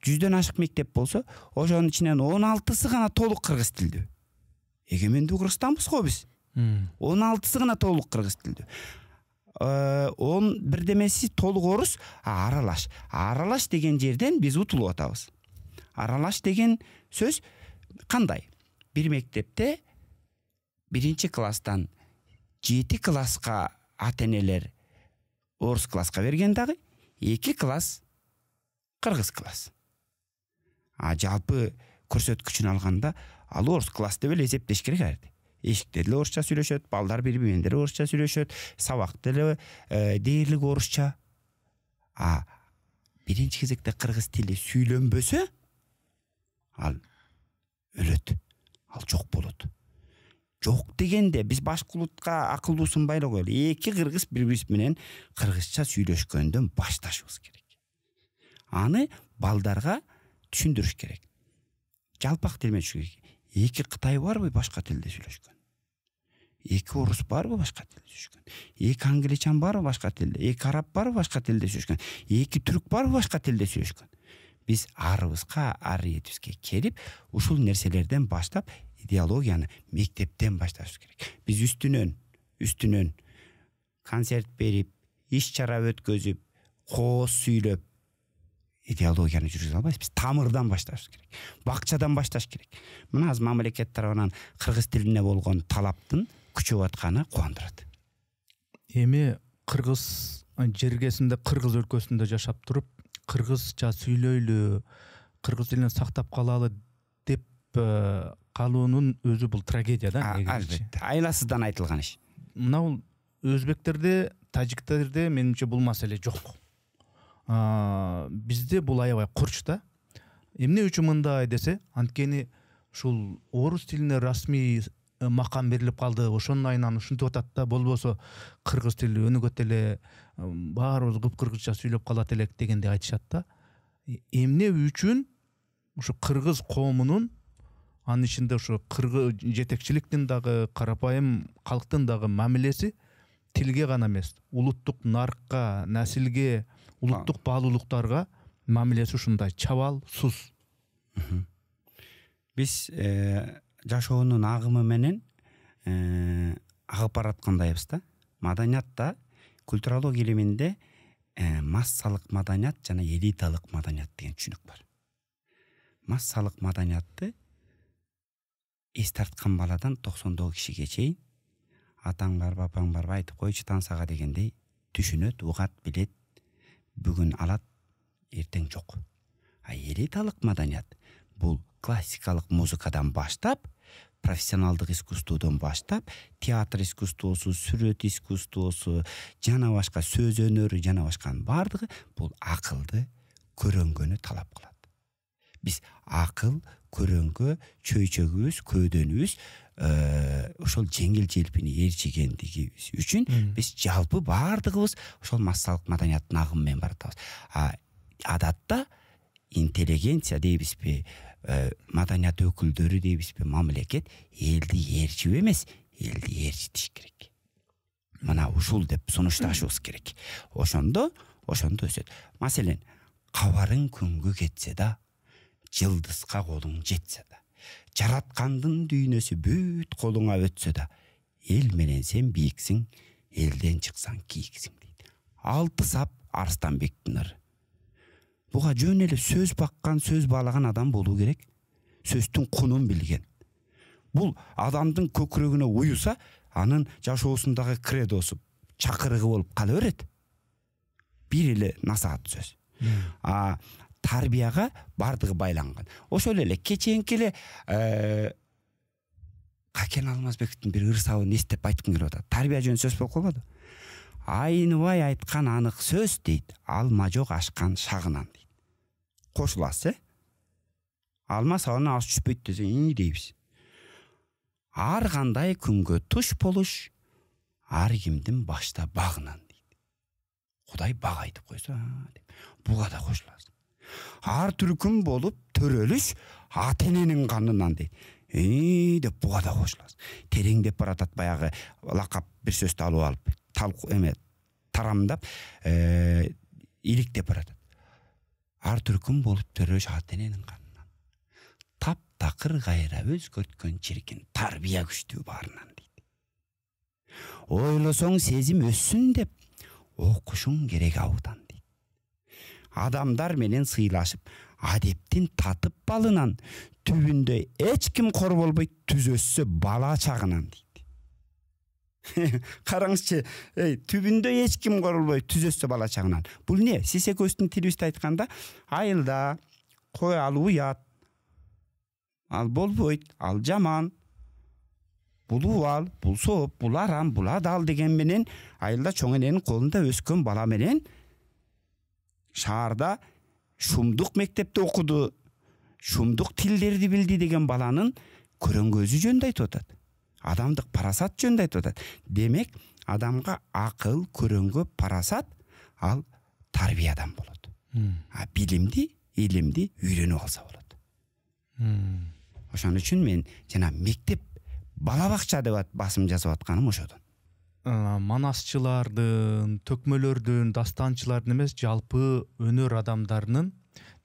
100дөн ашык мектеп болсо, ошонун ичинен 16сы гана толук кыргыз тилдүү. Эгемендүү Кыргызстанбыз го биз. 16сы гана толук кыргыз тилдүү. 10 бирдемеси толук орус, аралаш. Аралаш деген жерден биз утулуп атабыз. Аралаш деген сөз кандай? Бир мектепте 1-класстан 7 класска ата-энелер орус класска берген дагы, 2 класс кыргыз класс. Жалпы көрсөткүчүн алганда ал орыс класс деп эле эсептеш керек арди. Эшикте деле орусча сүйлөшөт, балдар бири менен деле орусча сүйлөшөт, сабакта деле дээрлик орусча. Биринчи кезекте кыргыз тили сүйлөнбөсө, ал өлөт, ал жок болот. Жок дегенде биз башка улутка акылдуу сунбайлы коелу. Эки кыргыз бири-бириз менен кыргызча сүйлөшкөндөн башташыбыз керек. Аны балдарга түшүндүрүш керек. Жалпак тил менен түшүндүрүш керек. Эки Кытай барбы башка тилде сүйлөшкөн? Эки орус барбы башка тилде сүйлөшкөн? Эки англичан барбы башка тилде? Эки араб барбы башка тилде сүйлөшкөн? Эки түрк барбы башка тилде сүйлөшкөн? Биз арыбызга, ар этибизге келип, ушул нерселерден баштап идеологияны мектептен башташыбыз керек. Биз үстүнөн концерт берип, иш чара өткөзүп, кооз сүйлөп идеологияны жүргүзө албайбыз. Биз тамырдан башташыбыз керек. Бакчадан башташ керек. Мына азыр мамлекет тарабынан кыргыз тилине болгон талаптын күчөп атканы кубандырат. Эми кыргыз жергесинде, кыргыз өлкөсүндө жашап туруп, кыргызча сүйлөйлү, кыргыз тилин сактап калалы деп калуунун өзү бул трагедия да. Албетте, айласыздан айтылган иш. Мына бул өзбектерде, тажиктерде менимче бул маселе жок. Бизде бул аябай курч да. Эмне үчүн мындай десе, анткени ушул орус тилине расмий макам берилип калды, ошонун айынан ушинтип атат да, болбосо кыргыз тили өнүгөт эле, баарыбыз кыргызча сүйлөп калат элек дегенде айтышат да. Эмне үчүн ушу кыргыз коомунун, анын ичинде ушу кыргыз жетекчиликтин дагы, карапайым калктын дагы мамилеси тилге гана эмес, улуттук наркка, населге, улуттук баалуулуктарга мамилеси ушундай чабал, сус. Биз жашоонун агымы менен агып бараткандайбыз да. Маданиятта, культурология илиминде массалык маданият жана элиталык маданият деген түшүнүк бар. Массалык маданиятты эс тарткан баладан 90 кишиге чейин атаң барбы, апаң барбы айтып койчу тансага дегендей түшүнөт, угат, билет, бүгүн алат, эртең жок. Элиталык маданият бул классикалык музыкадан баштап, профессионалдык искусстводон баштап, театр искусствосу, сүрөт искусствосу, жана башка сөз өнөрү, жана башканын бардыгы бул акылды, көрөнгөнү талап кылат. Биз акыл, көрөнгө, чөйчөгүбүз, көөдөнүбүз ошол жеңил желпини ээрчигендигибиз үчүн биз жалпы бардыгыбыз ошол массалык маданияттын агымы менен баратабыз. Адатта интеллигенция дейбизби, маданият өкүлдөрү дейбизби, мамлекет элди ээрчип эмес, элди ээрчитиш керек. Мына ушул деп сунушташыбыз керек. Ошондо өсөт. Маселен, кабарың күнгө кетсе да, жылдызга колуң жетсе да, жараткандын дүйнөсү бүт колуңа өтсө да, эл менен сен бийиксиң, элден чыксаң кийиксиң дейт. 6 сап Арстанбектин ыры. Буга жөн эле сөз баккан, сөз баалаган адам болуу керек. Сөздүн кунун билген. Бул адамдын көкүрөгүнө уюса, анын жашоосундагы кредосу, чакырыгы болуп кала берет. Бир эле насаат сөз. Тарбияга бардыгы байланган. Ошол эле кеченки эле Какен Алмазбековдун бир ырсабын эстеп айткым келип атат. Тарбия жөнүндө сөз болуп калбады. Айныбай айткан анык сөз дейт, алма жок ашкан шагынан дейт. Кошуласыз, алма сабына аш түшпөйт десе, дейбиз. Ар кандай күнгө туш болуш, ар кимдин башта багынан дейт. Кудай баг айтып койсо, деп. Буга да кошуласыз. Ар түркүм болуп төрөлүш ата-эненин канынан дейт. Деп буга да кошуласыз. Тереңдеп баратат баягы лакап бир сөздү алып тарамдап иликтеп баратат. Ар түркүм болуп төрөлүш ата-эненин канынан. Таптакыр кайра өзгөрткөн чиркин тарбия күчтүү баарынан дейт. Ойлосоң сезим өссүн деп окушуң керек аудан дейт. Адамдар менен сыйлашып, адептин татып балынан түбүндө эч ким кор болбойт, түзөссө бала чагынан дейт. Караңызчы, түбүндө эч ким кор болбойт, түзөссө бала чагынан. Бул не? Сиз экөөбүздүн тилибизде айтканда, айылда кой алып уят, ал болбойт, ал жаман, бул убал, бул сооп, бул арам, бул адал деген менен айылда чоң эненин колунда өскөн бала менен шаарда шумдук мектепте окуду, шумдук тилдерди билди деген баланын көрөңгөзү жөнүндө айтып атат. Адамдык парасат жөнүндө айтып атат. Демек, адамга акыл, көрөңгө, парасат ал тарбиядан болот. Билимди, илимди үйрөнүп алса болот. Ошон үчүн мен жана мектеп, бала бакча деп басым жасап атканым ошодон. Манасчылардын, төкмөлөрдүн, дастанчылардын эмес, жалпы өнөр адамдарынын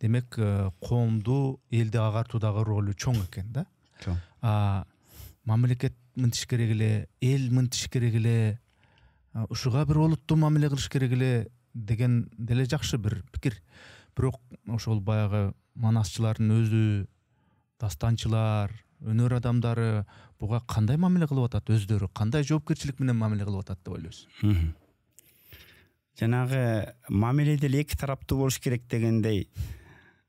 демек коомду, элди агартуудагы ролу чоң экен да. Мамлекет мынтыш керек эле, эл мынтыш керек эле, ушуга бир олуттуу мамиле кылыш керек эле деген деле жакшы бир пикир. Бирок ошол баягы манасчылардын өзү, дастанчылар, өнөр адамдары буга кандай мамиле кылып атат, өздөрү кандай жоопкерчилик менен мамиле кылып атат деп ойлойсуз? Жанагы мамиле деле эки тараптуу болуш керек дегендей,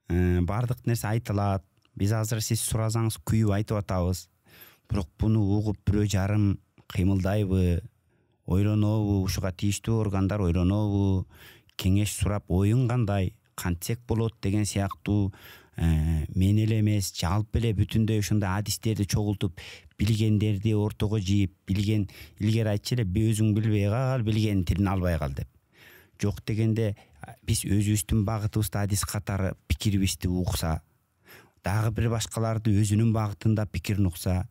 бардык нерсе айтылат. Биз азыр сиз суразаңыз күйүп айтып атабыз. Бирок буну угуп бирөө жарым кыймылдайбы, ойлонобу, ушуга тийиштүү органдар ойлонобу, кеңеш сурап оюң кандай, кантсек болот деген сыяктуу мен эле эмес, жалпы эле бүтүндөй ушундай адистерди чогултуп, билгендерди ортого жийип, билген илгери айтчу эле өзүң билбей кал, билгенин тилин албай кал деп. Жок дегенде биз өзүбүздүн багытыбызда адис катары пикирибизди укса, дагы бир башкаларды өзүнүн багытында пикирин укса,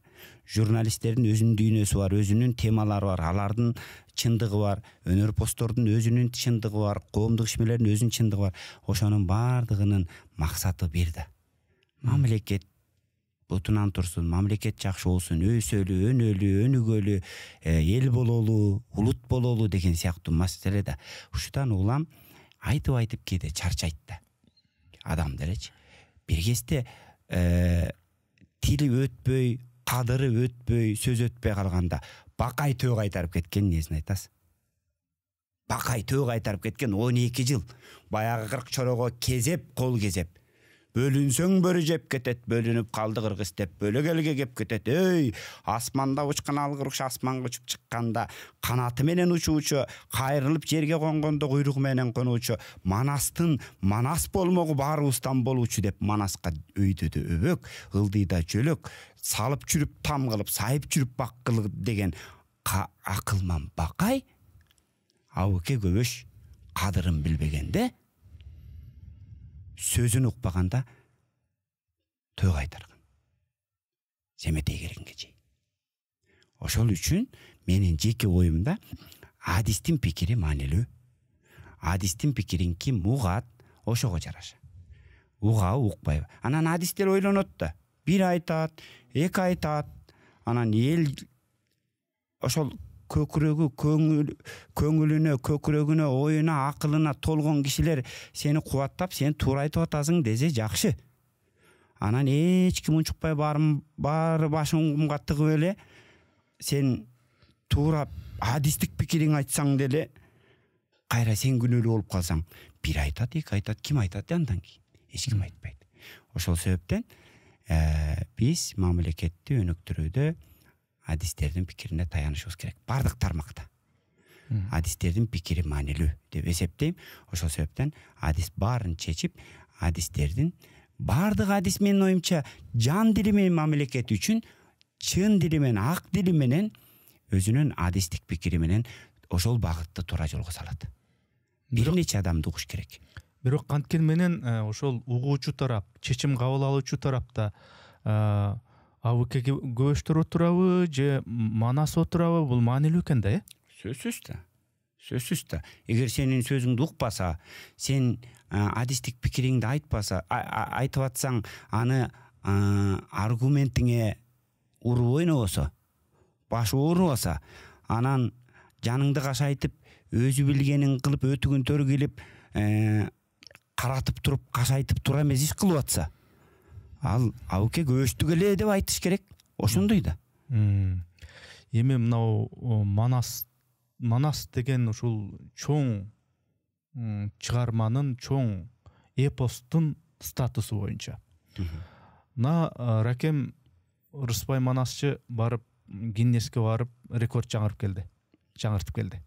журналисттердин өзүнүн дүйнөсү бар, өзүнүн темалары бар, алардын чындыгы бар, өнөрпоздордун өзүнүн чындыгы бар, коомдук ишмерлердин өзүнүн чындыгы бар. Ошонун бардыгынын максаты бир да. Мамлекет бутунан турсун, мамлекет жакшы болсун, өсөлү, өнөлү, өнүгөлү, эл бололу, улут бололу деген сыяктуу маселе да. Ушудан улам айтып кээде чарчайт да. Адам делечи. Бир кезде тили өтпөй, кадыры өтпөй, сөз өтпөй калганда Бакай төө кайтарып кеткен несин айтасыз? Бакай төө кайтарып кеткен 12 жыл. Баягы 40 чорого кезеп, кол кезеп. Бөлүнсөң бөрү жеп кетет, бөлүнүп калды кыргыз деп бөлөк элге кеп кетет. Асманда учкан алгыр уш асманга учуп чыкканда, канаты менен учуучу, кайрылып жерге конгондо куйругу менен конуучу, Манастын Манас болмогу баарыбыздан болуучу деп Манаска өйдөдө өбөк, ылдыйда жөлөк, салып жүрүп там кылып, сайып жүрүп бак кылып деген акылман Бакай абыке көбөш кадырын билбегенде, сөзүн укпаганда төө кайтарган. Семетей келгенге чейин. Ошол үчүн менин жеке оюмда адистин пикири маанилүү. Адистин пикирин ким угат, ошого жараша. Уга укпайбы. Анан адистер ойлонот да. Бир айтат, эки айтат. Анан эл ошол көкүрөгү, көңүлүнө, көкүрөгүнө, оюна, акылына толгон кишилер сени кубаттап, сен туура айтып атасың десе жакшы. Анан эч ким унчукпай баары башың кумга тыгып эле, сен туура адистик пикириң айтсаң деле, кайра сен күнөөлүү болуп калсаң, бир айтат, эки айтат, ким айтат андан кийин? Эч ким айтпайт. Ошол себептен биз мамлекетти өнүктүрүүдө адистердин пикирине таянышыбыз керек. Бардык тармакта. Адистердин пикири маанилүү деп эсептейм. Ошол себептен адис баарын чечип, адистердин бардык адис менин оюмча жан дили менен мамлекет үчүн чын дили менен, ак дили менен өзүнүн адистик пикири менен ошол багытты туура жолго салат. Бир нече адамды угуш керек. Бирок канткени менен ошол угуучу тарап, чечим кабыл алуучу тарапта АВК көбөштөр отурабы же Манас отурабы, бул маанилүү экен да, сөзсүз да. Эгер сенин сөзүңдү укпаса, сен адистик пикириңди айтып атсаң, аны аргументиңе уруу ойнобосо, башы оорубаса, анан жаныңды кашайтып, өзү билгенин кылып, өтүгүн төрү килип, каратып туруп, кашайтып тура эмес иш кылып атса, ал АВК көбөштүк эле деп айтыш керек. Ошондой да. Эми мынау Манас деген ушул чоң чыгарманын, чоң эпостун статусу боюнча Ракем Рыспай Манасчы барып Гиннеске барып рекорд жаңыртып келди.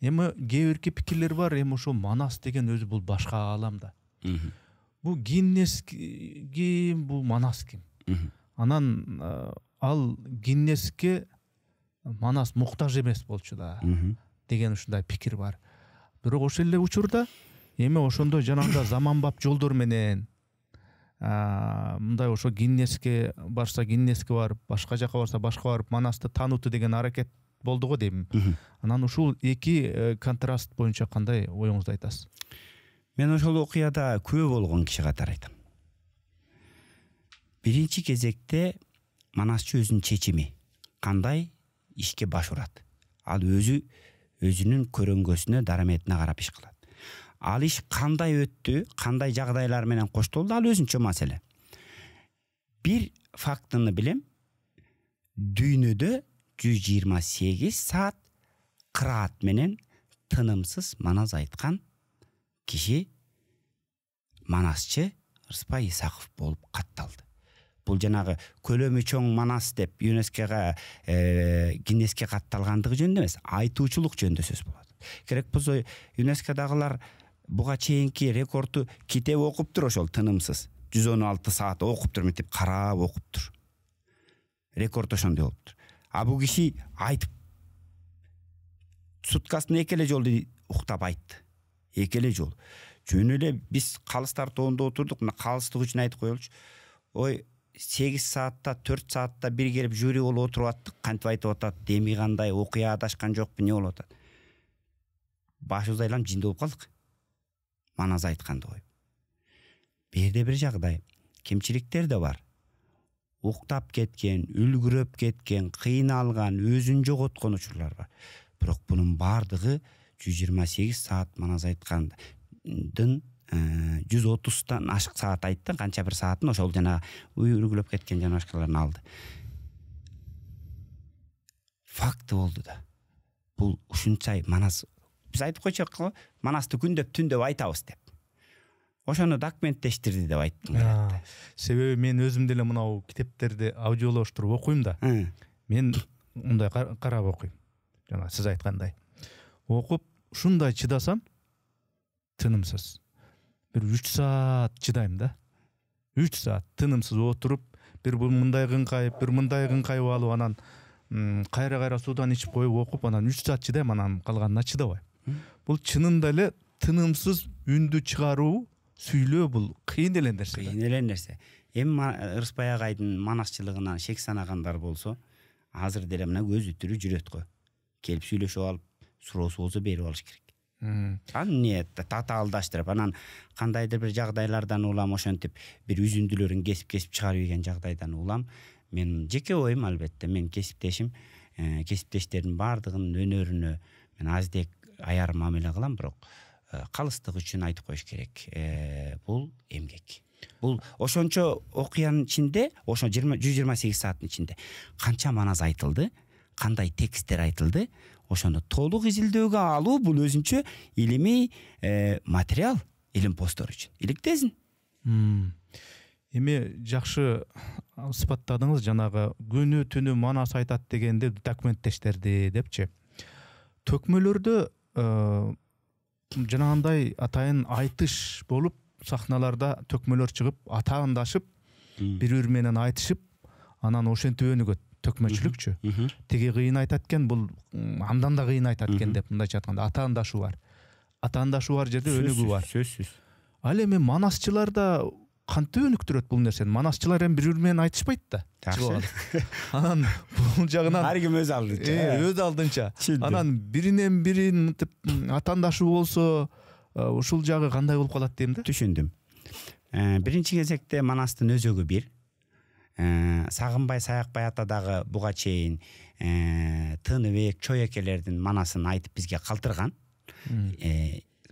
Эми кээ бирки пикирлер бар, эми ошо Манас деген өзү бул башка аалам да. Бул Гиннес ким, бул Манас ким? Анан ал Гиннеске Манас муктаж эмес болчу да деген ушундай пикир бар. Бирок ошол эле учурда эми ошондой жанагындай заманбап жолдор менен мындай ошо Гиннеске барса Гиннеске барып, башка жака барса башка барып Манасты таанууту деген аракет болду го дейм. Анан ушул эки контраст боюнча кандай оюңузду айтасыз? Мен ошол окуяда күбө болгон киши катары айтам. Биринчи кезекте Манасчы өзүнүн чечими кандай ишке баш урат. Ал өзүнүн көрөнгөсүнө, дараметине карап иш кылат. Ал иш кандай өттү, кандай жагдайлар менен коштолду, ал өзүнчө маселе. Бир фактыны билем. Дүйнөдө 128 саат кыраат менен тынымсыз манас айткан киши Манасчы Рыспай Исаков болуп катталды. Бул жанагы көлөмү чоң Манас деп ЮНЕСКОга Гиннеске катталгандыгы жөнүндө эмес, айтуучулук жөнүндө сөз болот. Керек болсо ЮНЕСКОдагылар буга чейинки рекорду китеп окуптур, ошол тынымсыз 116 саат окуптур, мынтип карап окуптур. Рекорд ошондой болуптур. А бул киши айтып суткасын экеле жолду уктап айтты. Экеле жол. Жөн эле биз калыстар тоонда отурдук, мына калыстык үчүн айтып коелучу. Ой, 8 саатта 4 саатта бир келип жюри болуп отуруп аттык, кантип айтып атат, деми кандай, окуя адашкан жокпу, эмне болуп атат. Башыбыз айланып жинде болуп калдык. Манас айтканды коюп. Берде бир жагдай, кемчиликтер да бар. Уктап кеткен, үлгүрөп кеткен, кыйналган, өзүн жоготкон учурлар бар. Бирок бунун бардыгы 128 саат Манас айткандын 130тан ашык саат айтты, канча бир саатын ошол жана үлгүрөп кеткен жана башкаларын алды. Факты болду да. Бул ушунча Манас, биз айтып койчук го, Манасты күндөп түндөп айтабыз деп. Ошону документтештирди деп айттым. Себеби мен өзүм деле мынау китептерди аудиолоштуруп окуйм да. Мен мындай карап окуйм. Жана сиз айткандай. Окуп, ушундай чыдасам, тынымсыз. Бир 3 саат чыдайм да. 3 саат тынымсыз отуруп, бир мындай кыңкайып, бир мындай кыңкайып алып, анан кайра суудан ичип коюп окуп, анан 3 саат чыдайм, анан калганына чыдабайм. Бул чынында эле тынымсыз үндү чыгаруу, сүйлөө бул кыйын эле нерсе. Кыйын эле нерсе. Эми Рыспай агайдын манасчылыгынан шек санагандар болсо, азыр деле мына көзү түрү жүрөт го. Келип сүйлөшүп алып, суроосу болсо берип алыш керек. Эмне татаалдаштырып, анан кандайдыр бир жагдайлардан улам ошентип бир үзүндүлөрүн кесип чыгарып ийген жагдайдан улам. Мен жеке оюм, албетте, мен кесиптештердин бардыгынын өнөрүнө мен аздек аяр мамиле кылам, бирок калыстык үчүн айтып коюш керек. Бул эмгек. Бул ошончо окуянын ичинде, ошо 128 сааттын ичинде канча Манас айтылды, кандай тексттер айтылды, ошону толук изилдөөгө алуу бул өзүнчө илимий материал илим посттор үчүн. Иликтесин. Эми жакшы сыпаттадыңыз, жанагы күнү түнү Манас айтат дегенде документтештерди депчи. Төкмөлөрдө жанагындай атайын айтыш болуп, сахналарда төкмөлөр чыгып, атаандашып, бири-бири менен айтышып, анан ошентип өнүгөт төкмөчүлүкчү. Теги кыйын айтат экен, бул андан да кыйын айтат экен деп мындайча айтканда атаандашуу бар. Атаандашуу бар жерде өнүгүү бар. Сөзсүз. Ал эми манасчылар да кантип өнүктүрөт бул нерсени? Манасчылар эми бири-бири менен айтышпайт да. Анан бул жагынан ар ким өз алдынча. Анан биринен бири мынтип атаандашуу болсо, ушул жагы кандай болуп калат дейм да. Түшүндүм. Биринчи кезекте Манастын өзөгү бир. Сагынбай Саякбай атадагы буга чейин Тыныбек, Чоекелердин Манасын айтып бизге калтырган.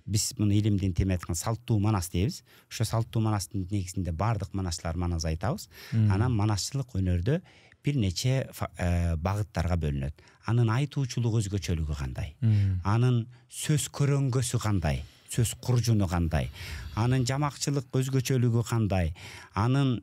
Биз муну илимдин теми айткан салттуу Манас дейбиз. Ошо салттуу Манастын негизинде бардык манасчылар Манас айтабыз. Анан манасчылык өнөрдө бир нече багыттарга бөлүнөт. Анын айтуучулук өзгөчөлүгү кандай? Анын сөз көрөнгөсү кандай? сөз куржуну кандай, анын жамакчылык өзгөчөлүгү кандай, анын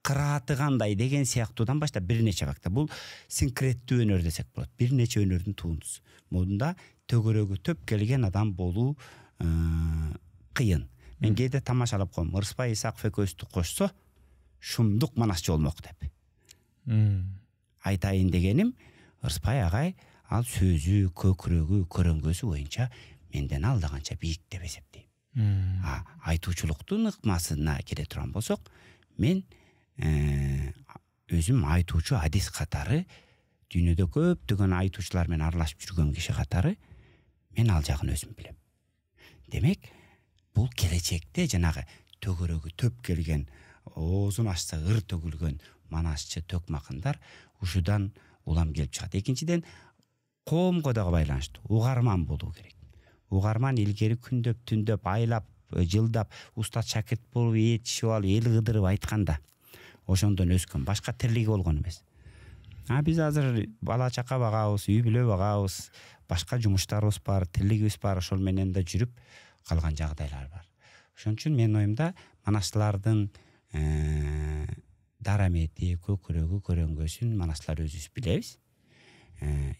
кырааты кандай деген сыяктуудан баштап бир нече фактор. Бул синкреттүү өнөр десек болот. Бир нече өнөрдүн туындусу. Мында төгөрөгү төп келген адам болуу кыйын. Мен кээде тамашалап коем. Ырысбай Исаков экөөбүздү кошсо шумдук манасчы болмок деп. Айтайын дегеним, Ырысбай агай ал сөзү, көкүрөгү, көрөңгөсү боюнча менден алдаганча бийик деп эсептейм. Айтуучулуктун ыкмасына келе турган болсок, мен өзүм айтуучу адис катары, дүйнөдө көптөгөн айтуучулар менен аралашып жүргөн киши катары, мен ал жагын өзүм билем. Демек, бул келечекте жанагы төгөрөгү төп келген, оозун ачса ыр төгүлгөн манасчы төкмакындар ушудан улам келип чыгат. Экинчиден, коомго дагы байланыштуу, угарман болуу керек. Угарман илгери күндөп, түндөп, айлап, жылдап, устат шакирт болуп, ээрчишип алып, эл кыдырып айтканда, ошондон өскөн, башка тирлиги болгон эмес. Биз азыр бала чака багабыз, үй бүлө багабыз, башка жумуштарыбыз бар, тирлигибиз бар, ошол менен да жүрүп калган жагдайлар бар. Ошон үчүн менин оюмда манасчылардын дарамети, көкүрөгү, көрөңгөсүн манасчылар өзүбүз билебиз.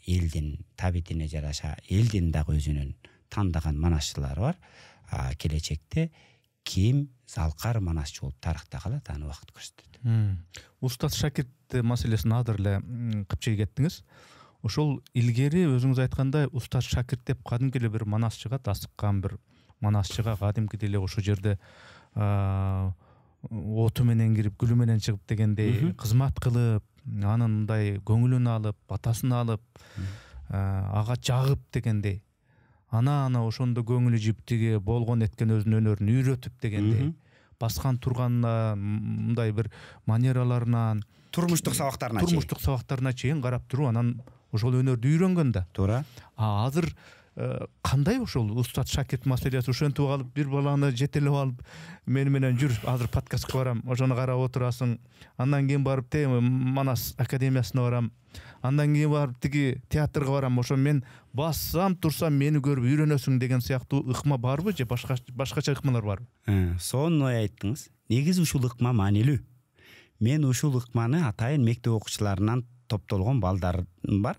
Элдин табитине жараша, элдин дагы өзүнүн тандаган манасчылары бар. Келечекте ким залкар манасчы болуп тарыхта калат, аны убакыт көрсөтөт. Устат шакирт маселесин азыр эле кыпчыгып кеттиңиз. Ошол илгери өзүңүз айткандай устат шакирт деп кадимки эле бир манасчыга, тасыккан бир манасчыга кадимки деле ошол жерде оту менен кирип, гүлү менен чыгып дегендей кызмат кылып, анын мындай көңүлүн алып, батасын алып, ага жагып дегендей. Ана ошондо көңүлү жиптиги болгон эткен өзүнүн өнөрүн үйрөтүп дегендей. Баскан турганына, мындай бир манераларынан, турмуштук сабактарына чейин карап туруп, анан ошол өнөрдү үйрөнгөн да. Туура. Азыр кандай ошол устат шакирт маселеси ушентип алып, бир баланы жетелеп алып, мени менен жүр, азыр подкастка барам, ошону карап отурасың. Андан кийин барып Манас академиясына барам. Андан кийин барып тиги театрга барам, ошо мен бассам, турсам мени көрүп үйрөнөсүң деген сыяктуу ыкма барбы же башкача ыкмалар барбы? Сонун ой айттыңыз. Негизи ушул ыкма маанилүү. Мен ушул ыкманы атайын мектеп окуучуларынан топтолгон балдарым бар.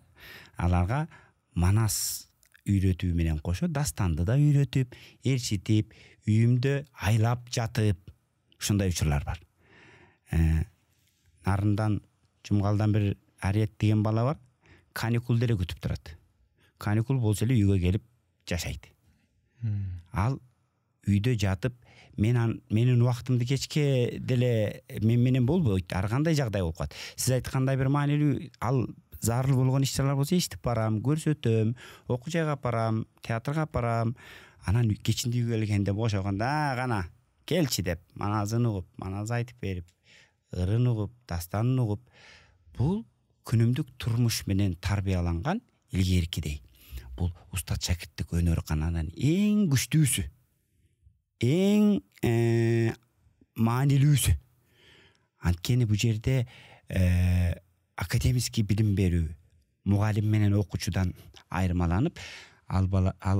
Аларга манас үйрөтүү менен кошо дастанды да үйрөтүп, ээрчитип, үйүмдө айлап жатып, ушундай учурлар бар. Нарындан Жумгалдан бир Ариет деген бала бар. Каникул деле күтүп турат. Каникул болсо эле үйгө келип жашайт. Ал үйдө жатып, менин убактымды кечке деле мен менен болбойт. Ар кандай жагдай болуп калат. Сиз айткандай бир маанилүү, ал зарыл болгон иш-чаралар болсо эчтип барам, көрсөтөм, окуу жайга барам, театрга барам. Анан кечинде үйгө келгенде бошогондо, кана келчи деп, маназын угуп, маназ айтып берип, ырын угуп, дастанын угуп, бул күнүмдүк турмуш менен тарбияланган илгеркидей. Бул устат шакирттик өнөр кананын эң күчтүүсү, эң маанилүүсү. Анткени бул жерде академический билим берүү, мугалим менен окуучудан айырмаланып, ал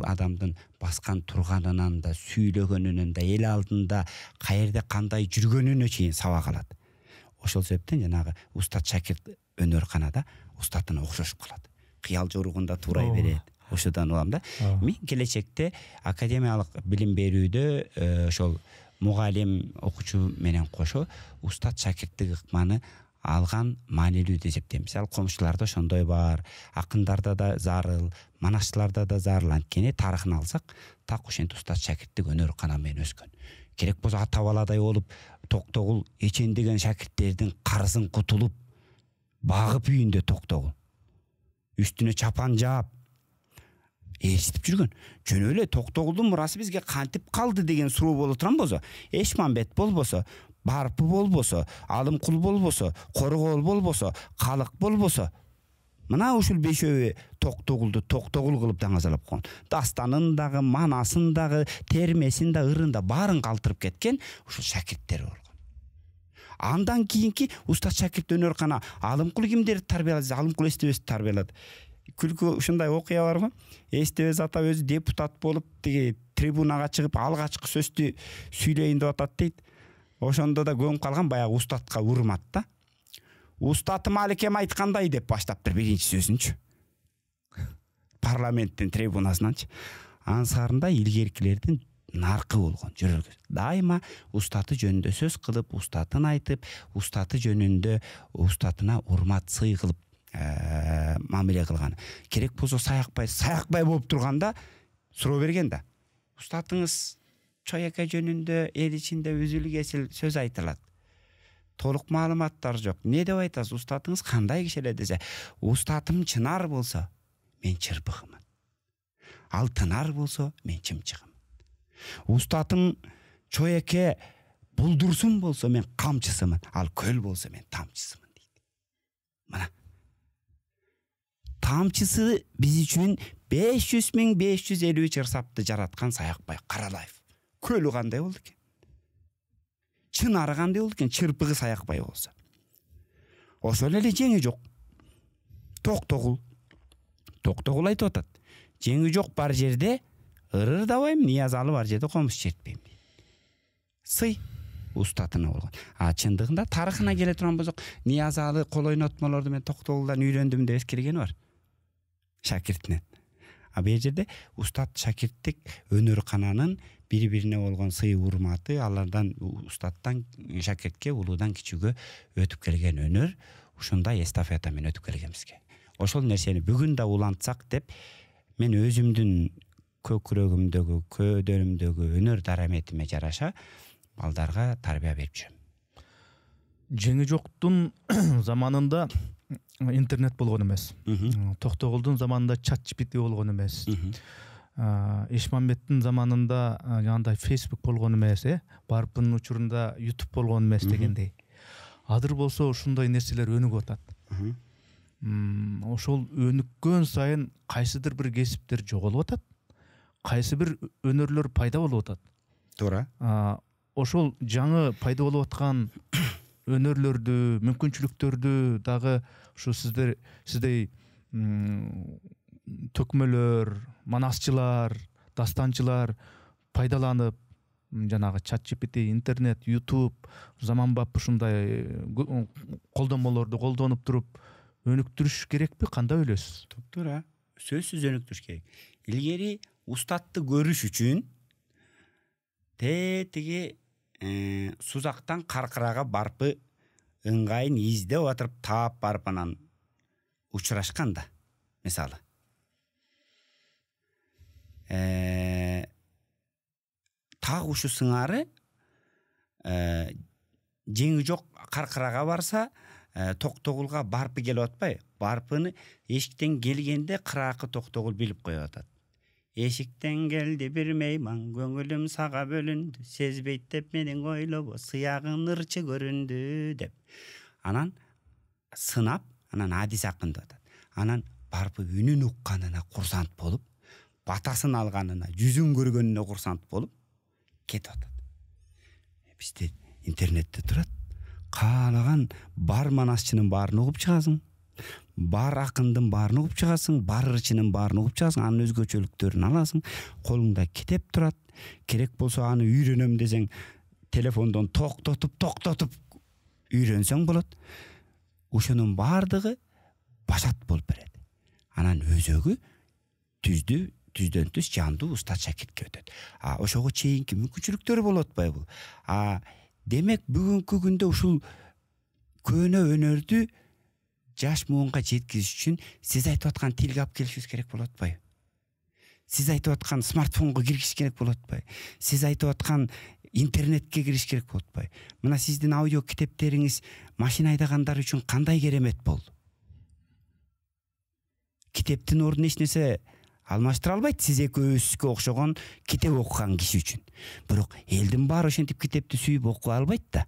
адамдын баскан турганынан да, сүйлөгөнүнөн да, эл алдында каерде кандай жүргөнүнө чейин сабак алат. Ошол себептен жанагы устат шакирт өнөр канада устатына окшошуп калат. Кыял жоругунда туурай берет. Ошодан улам да. Мен келечекте академиялык билим берүүдө ошол мугалим, окуучу менен кошо устат шакирттик ыкманы алган маанилүү деп эсептейм. Мисалы комшуларда ошондой бар, акындарда да зарыл, манасчыларда да зарыл. Анткени тарыхын алсак, так ошентип устат шакирттик өнөр кана менен өскөн. Керек болсо ата баладай болуп, Токтогул Эчен деген шакирттердин карызын кутулуп, багып үйүндө Токтогул. Үстүнө чапан жаап, ээрчитип жүргөн. Жөн эле Токтогулдун мурасы бизге кантип калды деген суроо боло турган болсо, Эшмамбет болбосо, Барпы болбосо, Алымкул болбосо, Коргоол болбосо, Калык болбосо, мына ушул бешөөбү Токтогулду Токтогул кылып даңазалап койгон. Дастанын дагы, манасын дагы, термесин да, ырын да баарын калтырып кеткен ушул шакирттер болгон. Андан кийинки устат шакирт өнөр кана Алымкул кимдерди тарбиялады? Алымкул эстебести тарбиялады. күлкү ушундай окуя барбы? Эстебес ата өзү депутат болуп тиги трибунага чыгып алгачкы сөздү сүйлөйүн деп атат дейт. Ошондо да көңүп калган баягы устатка урмат да. Устатым Аликем айткандай деп баштаптыр биринчи сөзүнчү. Парламенттин трибунасынанчы. Ансарында илгеркилердин наркы болгон жүрөгү. Дайыма устаты жөнүндө сөз кылып, устатын айтып, устаты жөнүндө устатына урмат сый кылып мамиле кылган. Керек болсо саякбай болуп турганда суроо берген да. Устатыңыз Чояка жөнүндө эл ичинде үзүл кесил сөз айтылат. Толук маалыматтар жок. Не деп айтасыз? Устатыңыз кандай киши эле десе, устатым Чынар болсо, мен чырпыгымын. Ал Тынар болсо, мен чымчыгымын. Устатым Чояке Булдурсун болсо, мен камчысымын. Ал Көл болсо, мен тамчысымын дейт. Мына. Тамчысы биз үчүн 500.553 ырсапты жараткан Саякбай Каралаев. Көлү кандай болду экен? Чынары кандай болду экен? Чырпыгы Саякбай болсо. Ошол эле жеңи жок. Токтогул айтып атат. Жеңи жок бар жерде ырырдабайм, Ниязалы бар жерде комуш чертпейм. Сый устатына болгон. Чындыгында тарыхына келе турган болсок, Ниязалы кол ойнотмолорду мен Токтогулдан үйрөндүм деп эскергени бар. Шакиртинен. Бул жерде устат шакирттик өнөр кананын бири-бирине болгон сый урматы, алардан устаттан шакиртке, улуудан кичүүгө өтүп келген өнөр, ушундай эстафета менен өтүп келгенбизге. Ошол нерсени бүгүн да улантсак деп, мен өзүмдүн көкүрөгүмдөгү, көөдөрүмдөгү өнөр дараметиме жараша балдарга тарбия берип жүрөм. Жеңи жоктун заманында интернет болгон эмес. Токтогулдун заманында ChatGPT болгон эмес. Эшмамбеттин заманында жандай Facebook болгон эмес, Барпынын учурунда YouTube болгон эмес дегендей. Азыр болсо ушундай нерселер өнүгүп атат. Ошол өнүккөн сайын кайсыдыр бир кесиптер жоголуп атат, кайсы бир өнөрлөр пайда болуп атат. Туура. Ошол жаңы пайда болуп аткан өнөрлөрдү, мүмкүнчүлүктөрдү дагы ушу сиздей төкмөлөр, манасчылар, дастанчылар пайдаланып, жанагы ChatGPT, интернет, YouTube, заманбап ушундай колдонмолорду колдонуп туруп өнүктүрүш керекпи? Кандай ойлойсуз? Туура. Сөзсүз өнүктүрүш керек. Илгери устатты көрүш үчүн тиги сузактан каркырага барпы ыңгайын издеп атырып таап барып анан учурашкан да. Мисалы. Так ушу сыңары жеңи жок каркырага барса, Токтогулга барпы келип атпай? Барпыны эшиктен келгенде кыраакы Токтогул билип коюп атат. Эшиктен келди бир мейман, көңүлүм сага бөлүндү, сезбейт деп менин ойлобо, сыягың ырчы көрүндү деп. Анан сынап, анан адис акын деп атат. Анан барпы үнүн укканына курсант болуп, батасын алганына, жүзүн көргөнүнө курсант болуп кетип атат. Бизде интернетте турат. Каалаган бар манасчынын баарын угуп чыгасың, бар акындын баарын угуп чыгасың, бар ырчынын баарын угуп чыгасың, анын өзгөчөлүктөрүн аласың, колуңда китеп турат. Керек болсо аны үйрөнөм десең, телефондон токтотуп үйрөнсөң болот. Ошонун баардыгы башат болуп берет. Анан өзөгү түздөн түз жандуу устат шакиртке өтөт. Ошого чейинки мүмкүнчүлүктөрү болуп атпайбы? Демек бүгүнкү күндө ушул көөнө өнөрдү жаш муунга жеткизиш үчүн сиз айтып аткан тилге алып келишибиз керек болуп атпайбы? Сиз айтып аткан смартфонго киргиш керек болуп атпайбы? Сиз айтып аткан интернетке кириш керек болуп атпайбы? Мына сиздин аудио китептериңиз машина айдагандар үчүн кандай керемет болду? Китептин ордуна эч нерсе алмаштыра албайт сиз экөөбүзгө окшогон китеп окуган киши үчүн. Бирок элдин баары ошентип китепти сүйүп окуй албайт да.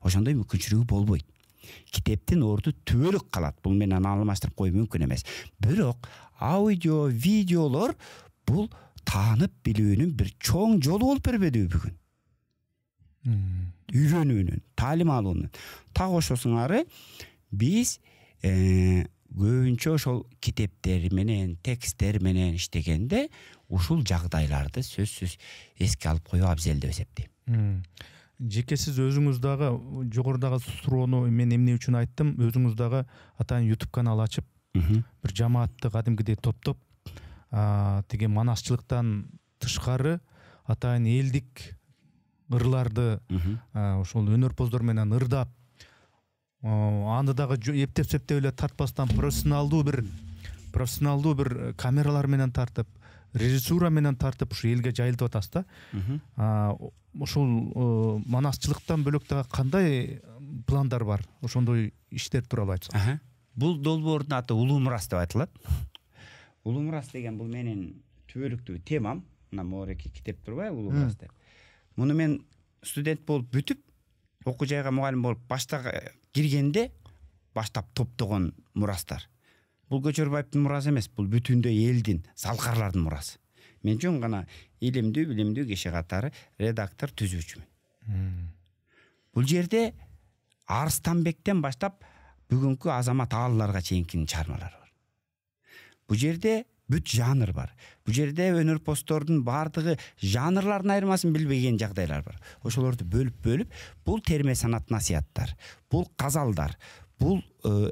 Ошондой мүмкүнчүлүгү болбойт. Китептин орду түбөлүк калат. Бул менен алмаштырып коюу мүмкүн эмес. Бирок аудио, видеолор бул таанып билүүнүн бир чоң жолу болуп бербедиби бүгүн? Үйрөнүүнүн, таалим алуунун. Так ошо сыңары биз көбүнчө ошол китептер менен тексттер менен иштегенде ушул жагдайларды сөзсүз эске алып коюу абзел деп эсептейм. Жеке сиз өзүңүз дагы жогорудагы суроону мен эмне үчүн айттым, өзүңүз дагы атайын YouTube канал ачып, бир жамаатты кадимгидей топтоп, тиги манасчылыктан тышкары атайын элдик ырларды ошол өнөрпоздор менен ырдап, аны дагы эптеп септеп эле тартпастан профессионалдуу бир камералар менен тартып, режиссура менен тартып ушу элге жайылтып атасыз да. Ушул манасчылыктан бөлөк дагы кандай пландар бар? Ошондой иштер тууралуу айтсаңыз. Бул долбоордун аты Улуу мурас деп айтылат. Улуу мурас деген бул менин түбөлүктүү темам. Мына моореки китеп турбайбы, Улуу мурас деп. Муну мен студент болуп бүтүп, окуу жайга мугалим болуп киргенде баштап топтогон мурастар. Бул Көчөрбаевдин мурасы эмес, бул бүтүндөй элдин, салкарлардын мурасы. Мен жөн гана илимдүү, билимдүү киши катары редактор, түзүүчүмүн. Бул жерде Арыстанбектен баштап бүгүнкү Азамат Аалыларга чейинки чыгармалар бар. Бул жерде бүт жанр бар. Бул жерде өнөрпоздордун бардыгы жанрлардын айырмасын билбеген жагдайлар бар. Ошолорду бөлүп, бул терме санат насыяттар, бул казалдар, бул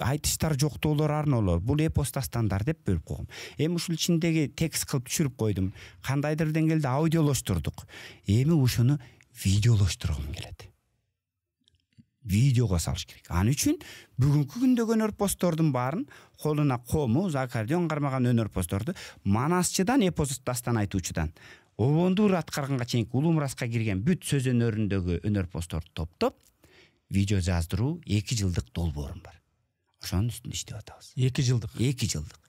айтыштар, жоктоолор, арноолор, бул эпос дастандар деп бөлүп койгом. Эми ушул ичиндеги текст кылып түшүрүп койдум. Кандайдыр деңгээлде аудиолоштурдук. Эми ушуну видеолоштургум келет. Видеого салыш керек. Аны үчүн бүгүнкү күндөгү өнөрпоздордун баарын колуна комуз, аккордеон кармаган өнөрпоздорду манасчыдан эпос дастан айтуучудан обондуу аткарганга чейинки Улуу мураска кирген бүт сөз өнөрүндөгү өнөрпоздорду топтоп видео жаздыруу 2 жылдык долбоорум бар. Ошонун үстүндө иштеп атабыз. 2 жылдык. 2 жылдык.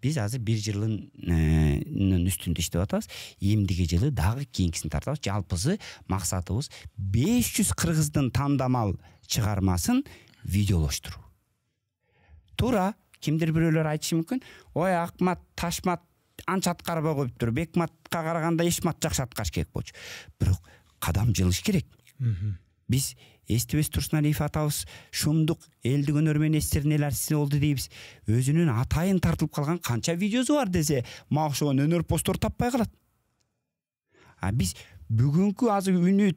Биз азыр 1 жылдын үстүндө иштеп атабыз. Эмдиги жылы дагы кийинкисин тартабыз. Жалпысы максатыбыз 500 кыргыздын тандамал чыгармасын видеолоштуруу. Туура, кимдир бирөөлөр айтышы мүмкүн, ой Акмат, Ташмат анча аткарбай коюптур. Бекматка караганда Ишмат жакшы аткарыш керек болчу. Бирок кадам жылыш керек. Биз Эстебес Турсуналиев атабыз шумдук элдик өнөр менен эстерин арсиз болду дейбиз. Өзүнүн атайын тартылып калган канча видеосу бар десе, мага ошого өнөрпоздор таппай калат. Биз бүгүнкү азыр үнү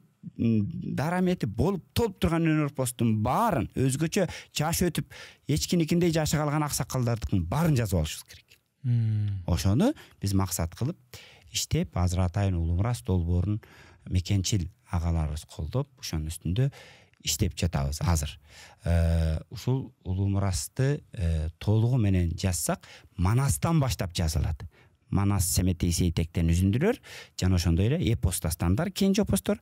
дарамети болуп толуп турган өнөрпоздун баарын өзгөчө жаш өтүп, эчкиникиндей жашы калган аксакалдардын баарын жазып алышыбыз керек. Ошону биз максат кылып иштеп, азыр атайын Улуу мурас долбоорун мекенчил агаларыбыз колдоп, ошонун үстүндө иштеп жатабыз азыр. Ушул Улуу мурасты толугу менен жазсак, Манастан баштап жазылат. Манас Семетей Сейтектен үзүндүлөр жана ошондой эле эпос дастандар, кенже эпостор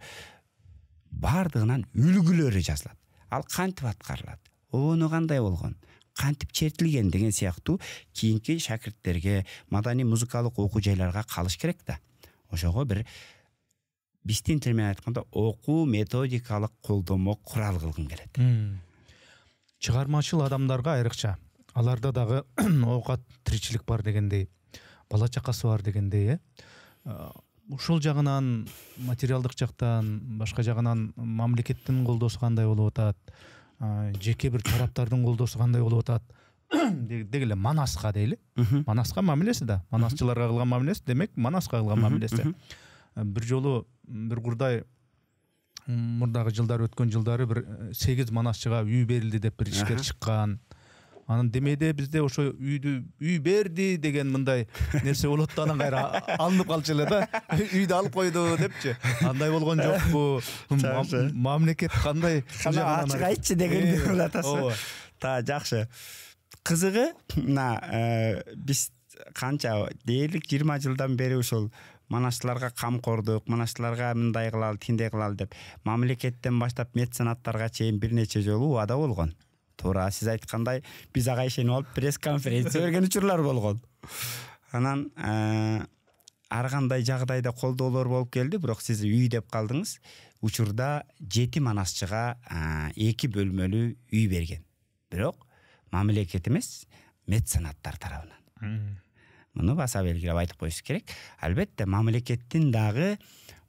бардыгынан үлгүлөрү жазылат. Ал кантип аткарылат? Обону кандай болгон? Кантип чертилген деген сыяктуу кийинки шакирттерге, маданий музыкалык окуу жайларга калыш керек да. Ошого бир биздин тил менен айтканда окуу методикалык колдомо курал кылгым келет. Чыгармачыл адамдарга айрыкча, аларда дагы оокат, тиричилик бар дегендей, бала чакасы бар дегендей, ушул жагынан, материалдык жактан, башка жагынан мамлекеттин колдоосу кандай болуп атат, жеке бир тараптардын колдоосу кандай болуп атат дегиле Манаска дейли. Манаска мамилеси да, манасчыларга кылган мамилеси, демек Манаска кылган мамилеси. Бир жолу бир курдай мурдагы жылдар, өткөн жылдары бир 8 манасчыга үй берилди деп бир ишкер чыккан. Анын демейде бизде ошо үй берди деген мындай нерсе болот да, анан кайра алынып калчу эле да. Үйдү алып койду депчи. Андай болгон жокпу? Мамлекет кандай? Ачык айтчы дегенди болот атасы. Та жакшы. Кызыгы, мына биз канча дээрлик 20 жылдан бери ушул манасчыларга камкордук, манасчыларга мындай кылалы, тиндей кылалы деп мамлекеттен баштап меценаттарга чейин бир нече жолу убада болгон. Туура, сиз айткандай, биз ага ишенип алып пресс-конференция берген учурлар болгон. Анан ар кандай жагдайда колдоолор болуп келди, бирок сиз үй деп калдыңыз. Учурда 7 манасчыга 2 бөлмөлүү үй берген. Бирок мамлекет эмес, меценаттар тарабынан. Муну баса белгилеп айтып коюш керек. Албетте мамлекеттин дагы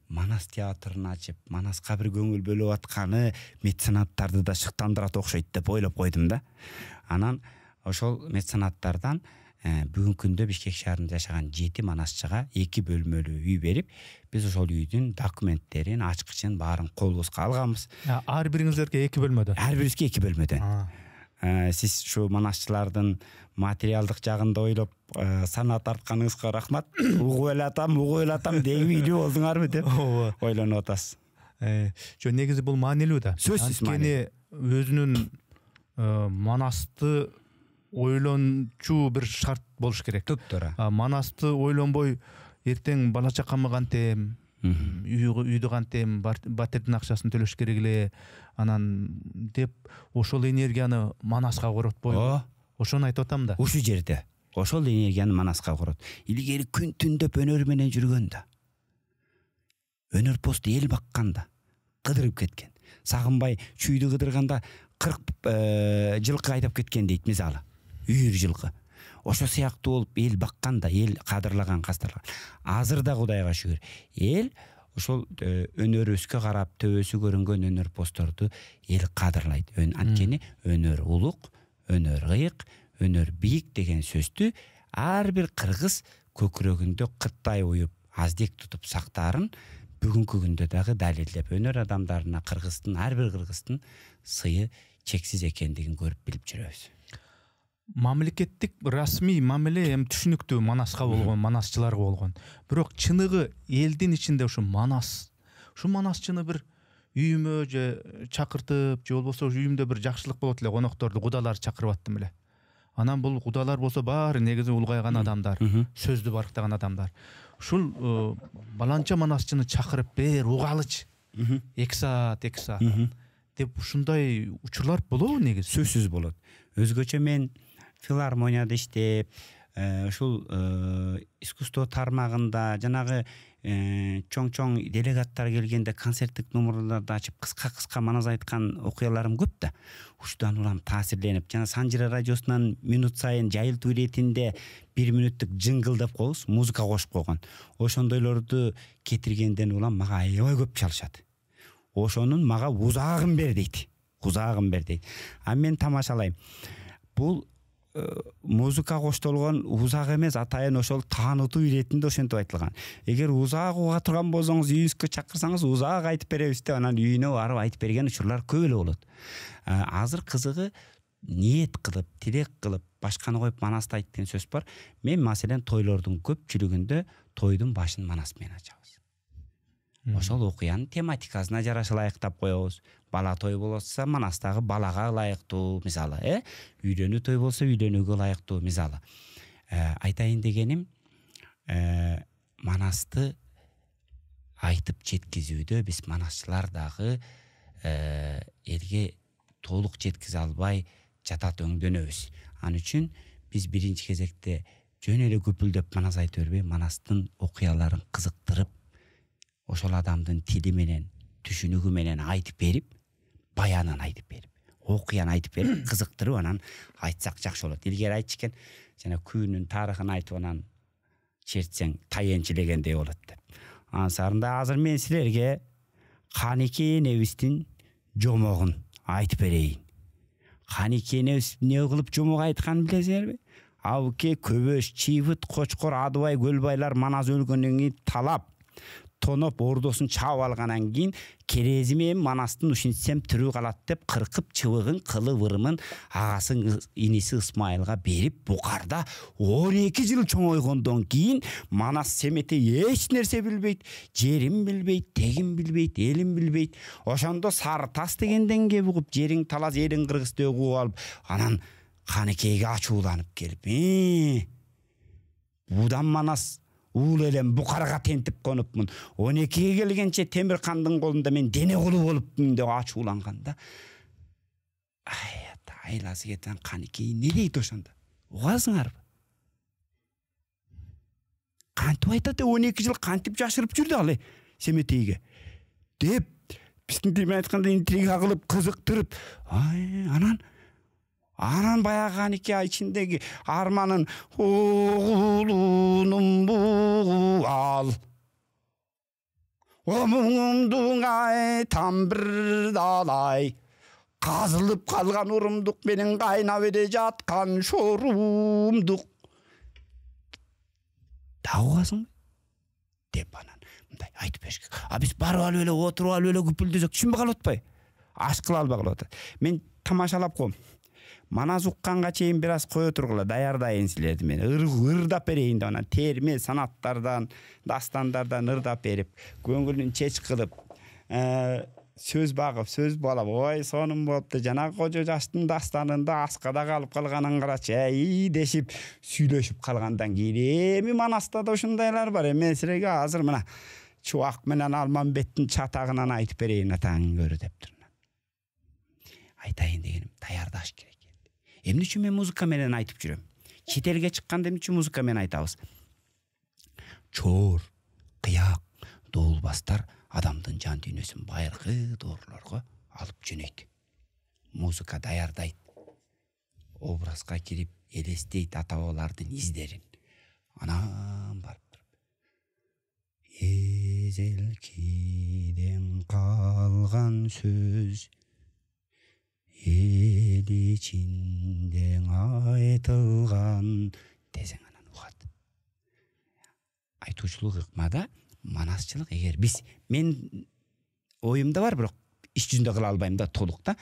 Манас театрын ачып, Манаска бир көңүл бөлүп атканы меценаттарды да шыктандырат окшойт деп ойлоп койдум да. Анан ошол меценаттардан бүгүнкү күндө Бишкек шаарында жашаган 7 манасчыга 2 бөлмөлүү үй берип, биз ошол үйдүн документтерин, ачкычын баарын колубузга алганбыз. Ар бириңиздерге 2 бөлмөдөн. Ар бирибизге 2 бөлмөдөн. Сиз ушу манасчылардын материалдык жагында ойлоп сана тартканыңызга рахмат. Угуп элатам деп үйлүү болдуңарбы деп ойлонуп атасыз. Жо негизи бул маанилүү да. Сөзсүз маанилүү. Өзүнүн манасты ойлончу бир шарт болуш керек. Туптура. Манасты ойлонбой эртең бала чакамы кантем, үйдү кантем, батирдин акчасын төлөш керек эле, анан деп ошол энергияны манаска коротпой. Ошону айтып атам да. Ушул жерде ошол энергияны манаска корот. Илгери күн түндөп өнөр менен жүргөндө, өнөр пост эл бакканда кыдырып кеткен. Сагынбай чүйдү кыдырганда 40 жылкы айдап кеткен дейт мисалы. Үйүр жылкы. Ошо сыяктуу болуп эл бакканда, эл кадырлаган, кастырлаган. Азыр да Кудайга шүгүр. Эл ошол өнөрүбүзгө карап төбөсү көрүнгөн өнөр постторду эл кадырлайт. Анткени өнөр улук, өнөр ыйык, өнөр бийик деген сөздү ар бир кыргыз көкүрөгүндө кыттай уюп, аздек тутуп сактаарын бүгүнкү күндө дагы далилдеп, өнөр адамдарына кыргыздын, ар бир кыргыздын сыйы чексиз экендигин көрүп билип жүрөбүз. Мамлекеттик расмий мамиле эми түшүнүктүү манаска болгон, манасчыларга болгон. Бирок чыныгы элдин ичинде ушу манас. Ушу манасчыны бир үйүмө же чакыртып, же болбосо үйүмдө бир жакшылык болот эле, конокторду, кудалар чакырып аттым эле. Анан бул кудалар болсо баары негизи улгайган адамдар, сөздү барктаган адамдар. Ушул баланча манасчыны чакырып бер угалычы. 2 саат деп ушундай учурлар болобу негизи? Сөзсүз болот. Өзгөчө мен филармонияда иштеп, ушул искусство тармагында жанагы чоң делегаттар келгенде концерттик номерларды ачып кыска манас айткан окуяларым көп да. Ушудан улам таасирленип, жана Санжира радиосунан минут сайын жайылтуу иретинде 1 мүнөттүк жыңгылдап коебуз, музыка кошуп койгон. Ошондойлорду кетиргенден улам мага аябай көп чалышат. Ошонун мага узагын бер дейт. А мен тамашалайм. Бул музыка коштолгон узак эмес, атайын ошол таанытуу иретинде ошентип айтылган. Эгер узак уга турган болсоңуз, үйүңүзгө чакырсаңыз, узак айтып беребиз деп анан үйүнө барып айтып берген учурлар көп эле болот. Азыр кызыгы ниет кылып, тилек кылып, башканы коюп манасты айт деген сөз бар. Мен маселен тойлордун көпчүлүгүндө тойдун башын манас менен ачабыз. Ошол окуянын тематикасына жараша ылайыктап коебуз. Бала той болса манастагы балага ылайыктуу, мисалы, үйлөнүү той болсо үйлөнүүгө ылайыктуу, мисалы. Айтайын дегеним, манасты айтып жеткизүүдө биз манасчылар дагы элге толук жеткизе албай жатат, өңдөнөбүз. Ал үчүн биз биринчи кезекте жөн эле көпүлдөп манас айтып бербей, манастын окуяларын кызыктырып, ошол адамдын тили менен, түшүнүгү менен айтып берип, баянын айтып берип, окуяны айтып берип, кызыктырып анан айтсак жакшы болот. Илгери айтчу экен, жана күнүн тарыхын айтып анан чертсең таянчилегендей болот деп. Ансарында азыр мен силерге Канеке энебиздин жомогун айтып берейин. Канеке энебиз эмне кылып жомок айтканын билесиңерби? Абыке, Көбөш, Чийбыт, Кочкор, Адыбай, Көлбайлар манас өлгөндөн кийин талап тоноп ордосун чаап алгандан кийин керези менен манастын ушинтсем тирүү калат деп кыркып чыбыгын, кылы вырымын агасы иниси Ысмайылга берип, Букарда 12 жыл чоңойгондон кийин манас семете эч нерсе билбейт, жерин билбейт, тегин билбейт, элин билбейт. Ошондо Сары тас дегенден кеп угуп, жериң талас, элиң кыргыз деп угуп алып, анан Канекеге ачууланып келип, будан манас уул элем Букарга тентип конупмун. 12-ге келгенче Темир кандын колунда мен дене кулу болупмун деп ачууланганда, айласы кеткен Канеке эмне дейт ошондо? Угасыңарбы? Кантип айтат, 12 жыл кантип жашырып жүрдү ал семетейге деп биздин тилмен айтканда интрига кылып, кызыктырып, анан баягы Канеке ичиндеги арманын оғулунун бугу ал, о муңумдуң айтам бир далай, казылып калган урумдук менен кайнап эде жаткан шорумдук. Дагы угасыңбы? Деп анан мындай айтып бериш керек. А биз барып алып эле отуруп алып эле күпүлдөсөк түшүнбөй калып атпайбы? Аш кыла албай калып атат. Мен тамашалап коем. Манас укканга чейин бир аз кое тургула, даярдайын силерди мен. Ырдап берейин деп анан терме санаттардан, дастандардан ырдап берип, көңүлүн чеч кылып, сөз багып, сөз балап, ой сонун болупту. Жанагы кожо жаштын дастанында аскада калып калганын карачы, дешип, сүйлөшүп калгандан кийин эми Манаста да ушундайлар бар. Мен силерге азыр мына Чубак менен Алмамбеттин чатагынан айтып берейин атаң көрү дептир. Айтайын дегеним даярдаш керек. Эмне үчүн мен музыка менен айтып жүрөм? Чет элге чыкканда эмне үчүн музыка менен айтабыз? Чор, кыяк, доолбастар адамдын жан дүйнөсүн байыркы доорлорго алып жөнөйт. Музыка даярдайт. Образга кирип, элестейт ата бабалардын издерин. Анан барып туруп. Эзелкиден калган сөз эл ичинде айтылган десең анан угат. Айтуучулук ыкмада манасчылык эгер биз мен оюмда бар, бирок иш жүзүндө кыла албайм да толук да.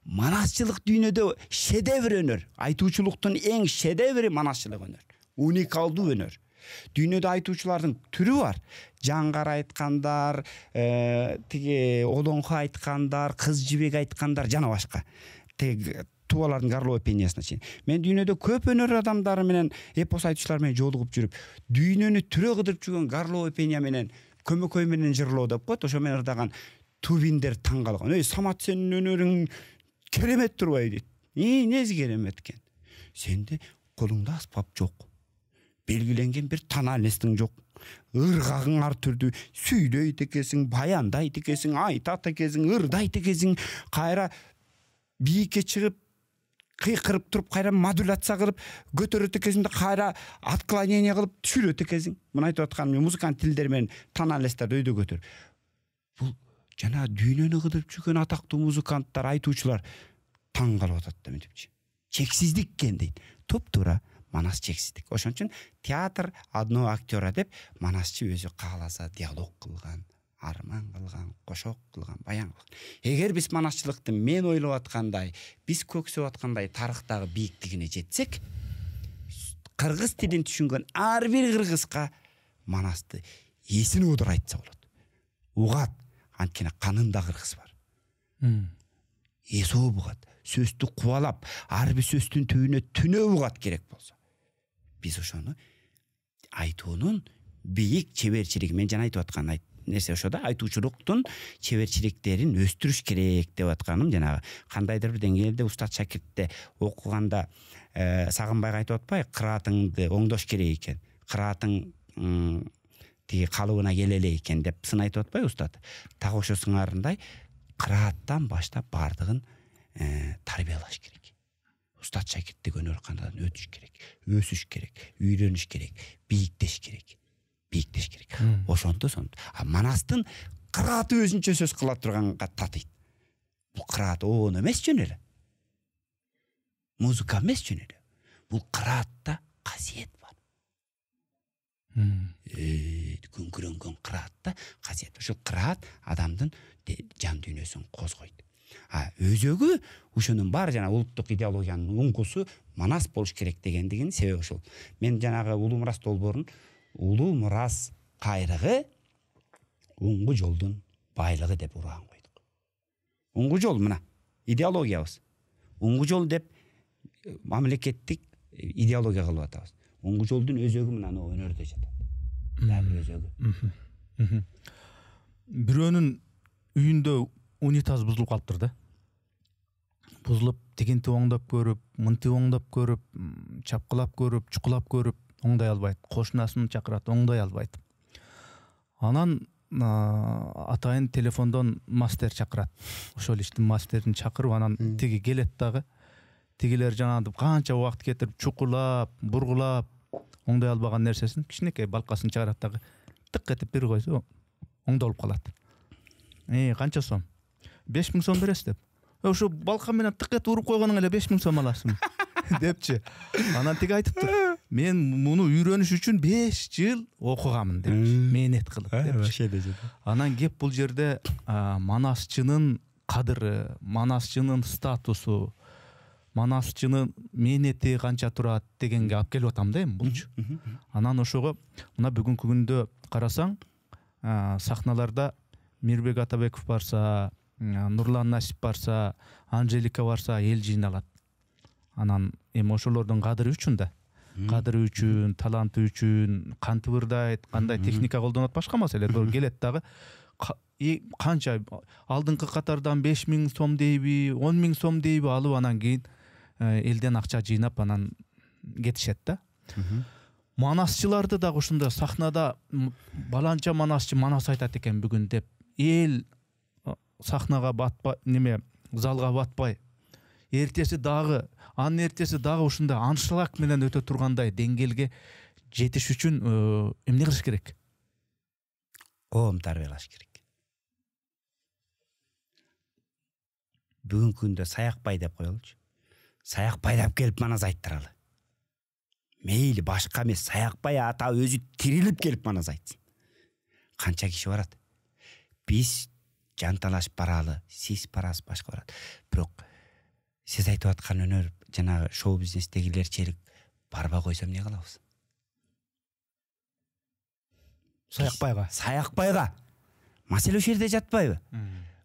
Манасчылык дүйнөдө шедевр өнөр. Айтуучулуктун эң шедеври манасчылык өнөр. Уникалдуу өнөр. Дүйнөдө айтуучулардын түрү бар. Жаңгар айткандар, тиги олоңко айткандар, кыз жибек айткандар жана башка. Тиги тубалардын Горловой пениясына чейин. Мен дүйнөдө көп өнөр адамдары менен, эпос айтуучулар менен жолугуп жүрүп, дүйнөнү түрө кыдырып жүргөн Горловой пения менен, көмөкөй менен жырлоо деп коет. Ошо менен ырдаган тубиндер таң калган. Эй, Самат, сенин өнөрүң керемет турбайбы дейт. Эмнеси керемет экен? Сенде колуңда аспап жок. Белгиленген бир тональностуң жок. Ыргагың ар түрдүү, сүйлөйт экенсиң, баяндайт экенсиң, айтат экенсиң, ырдайт экенсиң, кайра бийикке чыгып, кыйкырып туруп, кайра модуляция кылып, көтөрөт экенсиң, кайра отклонение кылып түшүрөт экенсиң. Муну айтып атканым музыкант тилдер менен тональносттарды өйдө көтөр. Бул жана дүйнөнү кыдырып жүргөн атактуу музыканттар, айтуучулар таң калып атат да мынтипчи. Чексиздик экен дейт. Топ-туура Манас чексиздик. Ошон үчүн театр одно актера деп Манасчы өзү кааласа диалог кылган, арман кылган, кошок кылган, баян кылган. Эгер биз манасчылыкты мен ойлоп аткандай, биз көксөп аткандай тарыхтагы бийиктигине жетсек, кыргыз тилин түшүнгөн ар бир кыргызга Манасты эсин оодур айтса болот. Угат, анткени канында кыргыз бар. Эсоо бугат, сөздү кубалап, ар бир сөздүн түбүнө түнөө угат керек болсо. Биз ошону айтуунун бийик чеберчилиги, мен жана айтып аткан нерсе ошо да, айтуучулуктун чеберчиликтерин өстүрүш керек деп атканым. Жанагы кандайдыр бир деңгээлде устат шакиртте окуганда Сагынбайга айтып атпайбы, кыраатыңды оңдош керек экен, кыраатың тиги калыбына келе эле экен деп сын айтып атпайбы устат. Так ошо сыңарындай кырааттан баштап бардыгын тарбиялаш керек. Устат шакирттик өнөр каналынан өтүш керек, өсүш керек, үйрөнүш керек, бийиктеш керек. Бийиктеш керек. Ошондо Манастын кырааты өзүнчө сөз кыла турганга татыйт. Бул кыраат оон эмес жөн эле. Музыка эмес жөн эле. Бул кыраатта касиет бар. Күңкүрөнгөн кыраатта касиет. Ошол кыраат адамдын жан дүйнөсүн козгойт. Өзөгү ушунун баары жана улуттук идеологиянын уңкусу Манас болуш керек дегендигинин себеби ошол. Мен жанагы Улуу Мурас долбоорун Улуу Мурас кайрыгы уңгу жолдун байлыгы деп уран койдук. Уңгу жол мына идеологиябыз. Уңгу жол деп мамлекеттик идеология кылып атабыз. Уңгу жолдун өзөгү мына өнөрдө жатат. Дагы өзөгү. Бирөөнүн үйүндө унитаз бузулуп калыптыр да. Бузулуп, тигинти оңдоп көрүп, мынти оңдоп көрүп, чапкылап көрүп, чукулап көрүп, оңдай албайт. Кошунасын чакырат, оңдай албайт. Анан атайын телефондон мастер чакырат. Ошол иштин мастерин чакырып, анан тиги келет дагы. Тигилер жанагы канча убакыт кетирип, чукулап, бургулап, оңдай албаган нерсесин кичинекей балкасын чыгарат дагы. Тык этип бир койсо, оңдолуп калат. Канча сом? 5000 сом бересиз деп. ошо балкан менен тыкет уруп койгонуң эле 5000 сом аласың депчи. Анан тиги айтыптыр, мен муну үйрөнүш үчүн 5 жыл окуганмын депчи, мээнет кылып депчи. Анан кеп бул жерде манасчынын кадыры, манасчынын статусу, манасчынын мээнети канча турат дегенге алып келип атам да эми булчу. Анан ошого мына бүгүнкү күндө карасаң, сахналарда Мирбек Атабеков барса, Нурлан Насип барса, Анжелика барса, эл жыйналат. Анан эми ошолордун кадыры үчүн да, кадыры үчүн, таланты үчүн, кантип ырдайт, кандай техника колдонот, башка маселе келет дагы. Канча алдыңкы катардан 5000 сом дейби, 10.000 сом дейби алып, анан кийин элден акча жыйнап анан кетишет да. Манасчыларды дагы ушунда сахнада баланча манасчы манас айтат экен бүгүн деп, эл сахнага батпай, залга батпай, эртеси дагы, анын эртеси дагы ушундай аншлаг менен өтө тургандай деңгээлге жетиш үчүн эмне кылыш керек? Коом тарбиялаш керек. Бүгүнкү күндө Саякбай деп коелучу. Саякбай деп келип манас айттыралы. Мейли башка эмес, Саякбай ата өзү тирилип келип манас айтсын. Канча киши барат? Биз жанталаш баралы, сиз барасыз, башка барат. Бирок сиз айтып аткан өнөр жанагы шоу бизнестегилер черик барбай койсом эмне кылабыз? Саякбайга. Маселе ошол жерде жатпайбы?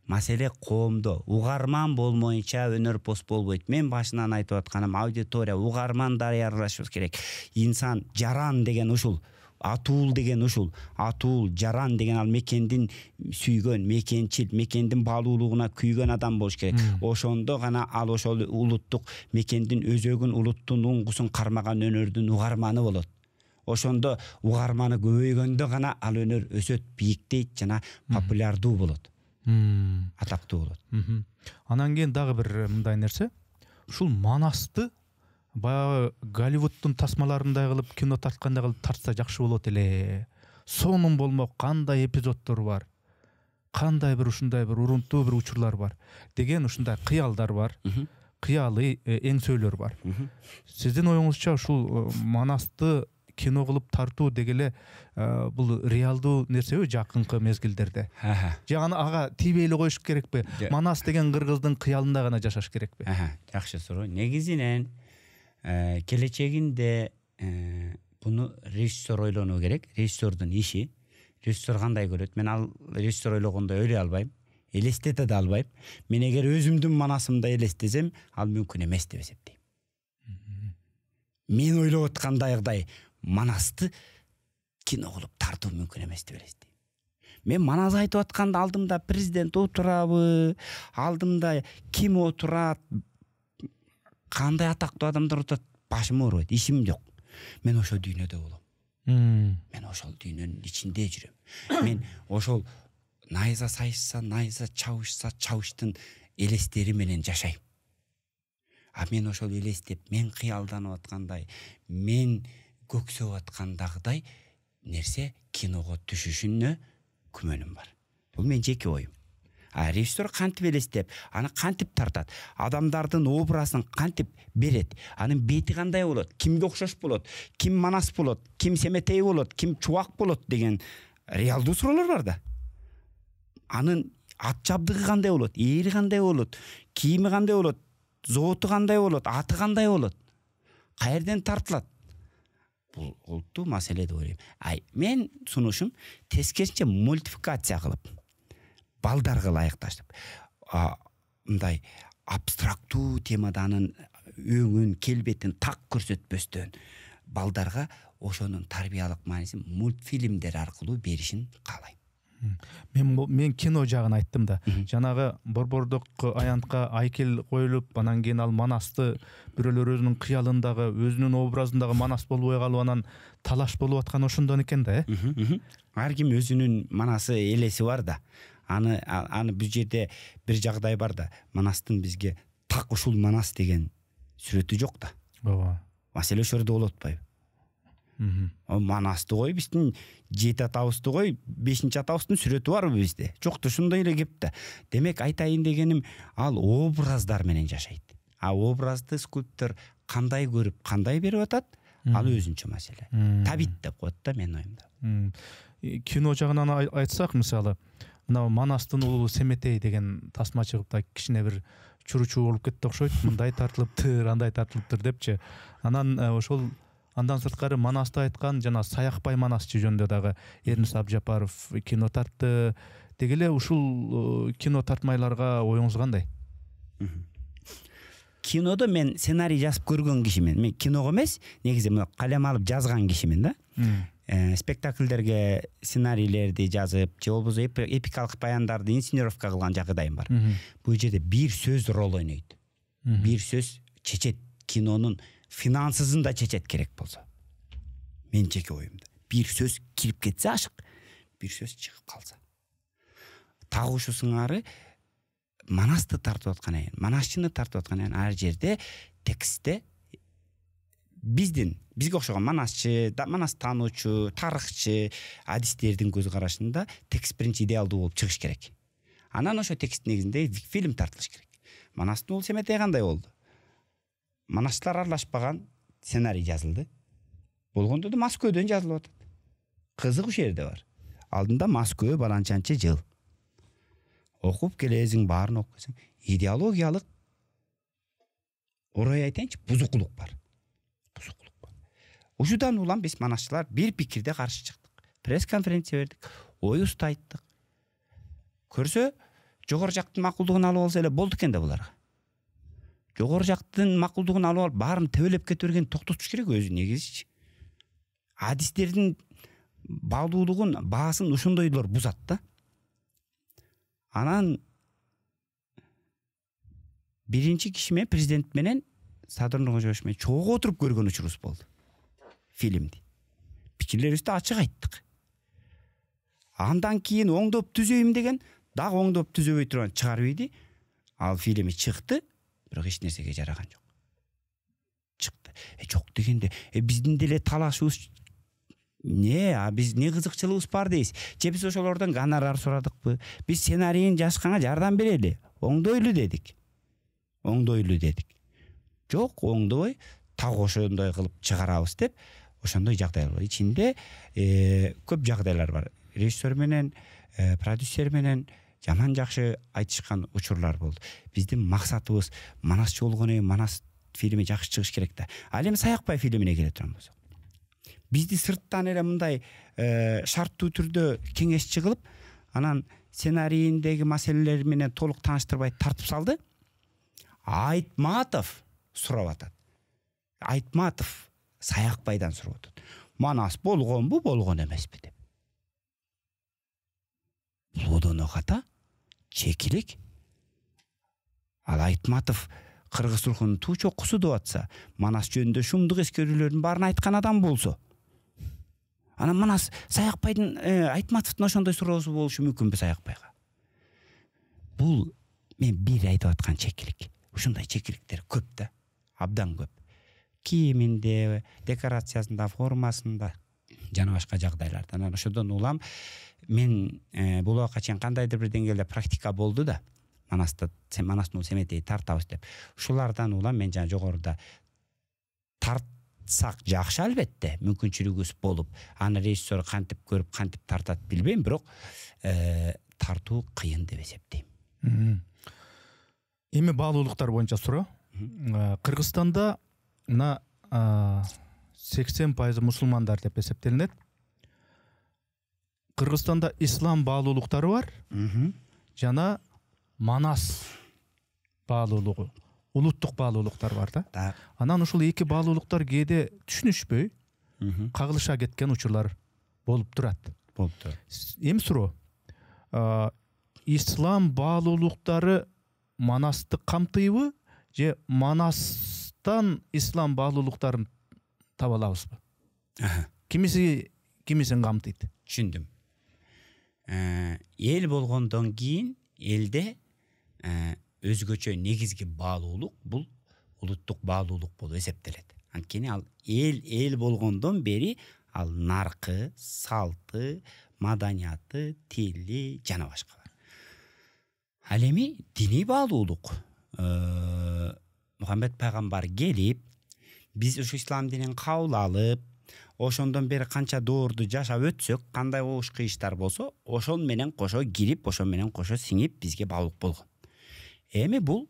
Маселе коомдо угарман болмоюнча өнөр пост болбойт. Мен башынан айтып атканым, аудитория угарман даярдашыбыз керек. Инсан жаран деген ушул, атуул деген ушул. Атуул, жаран деген ал мекендин сүйгөн, мекенчил, мекендин баалуулугуна күйгөн адам болуш керек. Ошондо гана ал ошол улуттук мекендин өзөгүн, улуттун уңгусун кармаган өнөрдүн угарманы болот. Ошондо угарманы көбөйгөндө гана ал өнөр өсөт, бийиктейт жана популярдуу болот. Атактуу болот. Анан кийин дагы бир мындай нерсе, ушул манасты баягы Голливудтун тасмаларындай кылып, кино тарткандай кылып тартса жакшы болот эле. Сонун болмок кандай эпизоддор бар, кандай бир ушундай бир урунтуу бир учурлар бар деген ушундай кыялдар бар. Кыялый эңсөөлөр бар. Сиздин оюңузча ушул манасты кино кылып тартуу дегеле бул реалдуу нерсеби жакынкы мезгилдерде? Же ага тийбей эле коюш керекпи? Манас деген кыргыздын кыялында гана жашаш керекпи? Жакшы суроо. Негизинен келечегинде буну режиссер ойлонуу керек. Режиссердун иши. Режиссер кандай көрөт? Мен ал режиссер ойлогондой ойлой албайм, элестете да албайм. Мен эгер өзүмдүн манасымда элестесем, ал мүмкүн эмес деп эсептейм. Мен ойлоп аткандайдай манасты кино кылып тартуу мүмкүн эмес деп элестейм. Мен манас айтып атканда алдымда президент отурабы, алдымда ким отурат, кандай атактуу адамдар отурат, башым ооруйт, ишим жок. Мен ошол дүйнөдө болом. Мен ошол дүйнөнүн ичинде жүрөм. Мен ошол найза сайышса, найза чабышса, чабыштын элестери менен жашайм. Мен ошол элестеп, мен кыялданып аткандай, мен көксөп аткандагыдай нерсе киного түшүшүнө күмөнүм бар. Бул мен жеке оюм. Режиссер кантип элестеп, аны кантип тартат, адамдардын образын кантип берет, анын бети кандай болот, кимге окшош болот, ким манас болот, ким семетей болот, ким чубак болот деген реалдуу суроолор бар да. Анын ат жабдыгы кандай болот, ээри кандай болот, кийими кандай болот, зооту кандай болот, аты кандай болот, каерден тартылат. Бул олуттуу маселе деп ойлойм. Мен сунушум тескерисинче мультификация кылып, балдарга ылайыкташып, мындай абстрактуу темада анын өңүн, келбетин так көрсөтпөстөн балдарга ошонун тарбиялык маанисин мультфильмдер аркылуу беришин каалайм. Мен кино жагын айттым да. Жанагы борбордук аянтка айкел коюлуп, анан кийин ал манасты бирөөлөр өзүнүн кыялындагы, өзүнүн образындагы манас болбой калып, анан талаш болуп аткан ошондон экен да, Ар ким өзүнүн манасы, элеси бар да. Аны бул жерде бир жагдай бар да. Манастын бизге так ушул манас деген сүрөтү жок да. Ооба. Маселе ошол жерде болуп атпайбы? Манасты кой, биздин 7 атабызды кой, 5 атабыздын сүрөтү бар бизде. Жок да ушундай эле кеп да. Демек айтайын дегеним, ал образдар менен жашайт. А образды скульптор кандай көрүп, кандай берип атат, ал өзүнчө маселе. Табит деп коет да менин оюмда. Кино жагынан айтсак, мисалы, мына Манастын улуу Семетей деген тасма чыгып да кичине бир чуручу болуп кетти окшойт. Мындай тартылыптыр, андай тартылыптыр депчи. Анан ошол андан сырткары Манасты айткан жана Саякбай Манасчы жөнүндө дагы Эрнис Абжапаров кино тартты. Деги эле ушул кино тартмайларга оюңуз кандай? Кинодо мен сценарий жазып көргөн кишимен. Мен киного эмес, негизи калем алып жазган кишимен да. Спектакльдерге сценарийлерди жазып, же болбосо эпикалык баяндарды инсценировка кылган жагдайым бар. Бул жерде бир сөз рол ойнойт. Бир сөз чечет, кинонун финансызын да чечет керек болсо. Мен жеке оюмда. Бир сөз кирип кетсе ашык, бир сөз чыгып калса. Тагы ушу сыңары Манасты тартып аткан экен, Манасчыны тартып аткан экен, ар жерде текстте бизге окшогон Манасчы, Манас таануучу, тарыхчы адистердин көз карашында текст биринчи идеалдуу болуп чыгыш керек. Анан ошо текст негизинде фильм тартылыш керек. Манастын улуу Семетей кандай болду? Манасчылар аралашпаган сценарий жазылды. Болгондо да Москвадөн жазылып атат. Кызык ушул жерде бар. Алдында Москва баланчанчы жыл. Окуп келесиң, баарын окуп келсең, идеологиялык орой айтайынчы, бузукулук бар. Ушудан улам биз Манасчылар бир пикирде каршы чыктык. Пресс-конференция бердик, ой уста айттык. Көрсө, жогору жактын макулдугун алып алса эле болду экен да буларга. Жогору жактын макулдугун алып алып, баарын тебелеп кете берген токтотуш керек өзү негизичи. Адистердин баалуулугун, баасын ошондойлор бузат да. Анан биринчи киши менен, президент менен, Садыр Нуркожоевич менен чогуу отуруп көргөн учурубуз болду. Фильмди. Пикирлерибизди ачык айттык. Андан кийин оңдоп түзөйм деген, дагы оңдоп түзөбөй турган чыгарып ийди. Ал фильми чыкты, бирок эч нерсеге жараган жок. Чыкты. Жок дегенде, биздин деле талашыбыз биз не кызыкчылыгыбыз бар дейсиз. Же биз ошолордон гонорар сурадыкпы? Биз сценарийин жазганга жардам берели. Оңдойлу дедик. Жок, оңдобой, так ошондой кылып чыгарабыз деп, ошондой жагдайлар бар. Ичинде көп жагдайлар бар. Режиссер менен, продюсер менен жаман жакшы айтышкан учурлар болду. Биздин максатыбыз Манасчы болгону, Манас фильми жакшы чыгыш керек да. Ал эми Саякбай фильмине келе турган болсок, бизди сырттан эле мындай шарттуу түрдө кеңешчи кылып, анан сценарийиндеги маселелер менен толук тааныштырбай тартып салды. Айтматов сурап атат. Айтматов Саякбайдан сурап атат. Манас болгонбу, болгон эмеспи деп. Бул одоно ката, чекилик. Ал Айтматов Кыргыз рухунун туу чоккусу деп атса, Манас жөнүндө шумдук эскерүүлөрдүн баарын айткан адам болсо, анан Манас Саякбайдын Айтматовдун ошондой суроосу болушу мүмкүнбү Саякбайга? Бул мен бир айтып аткан чекилик. Ушундай чекиликтер көп да, абдан көп. Кийиминде, декорациясында, формасында жана башка жагдайларда. Анан ошодон улам мен бул убакка чейин кандайдыр бир деңгээлде практика болду да, Манастын Семетей тартабыз деп. Ушулардан улам мен жана жогоруда тартсак жакшы албетте, мүмкүнчүлүгүбүз болуп, аны режиссер кантип көрүп, кантип тартат билбейм, бирок тартуу кыйын деп эсептейм. Эми баалуулуктар боюнча суроо. Кыргызстанда мына 80% мусулмандар деп эсептелинет. Кыргызстанда ислам баалуулуктары бар. Жана Манас баалуулугу, улуттук баалуулуктар бар да. Анан ушул эки баалуулуктар кээде түшүнүшпөй, кагылыша кеткен учурлар болуп турат. Эми суроо. Ислам баалуулуктары Манасты камтыйбы, же Манастан ислам баалуулуктарын таба алабызбы? Кимисин камтыйт? Түшүндүм. Эл болгондон кийин элде өзгөчө негизги баалуулук бул улуттук баалуулук болуп эсептелет. Анткени ал эл болгондон бери ал наркы, салты, маданияты, тили жана башка бар. Ал эми диний баалуулук Мухаммед пайгамбар келип, биз ушу ислам динин кабыл алып, ошондон бери канча доорду жашап өтсөк, кандай оош кыйыштар болсо, ошол менен кошо кирип, ошол менен кошо сиңип бизге баалуулук болгон. Эми бул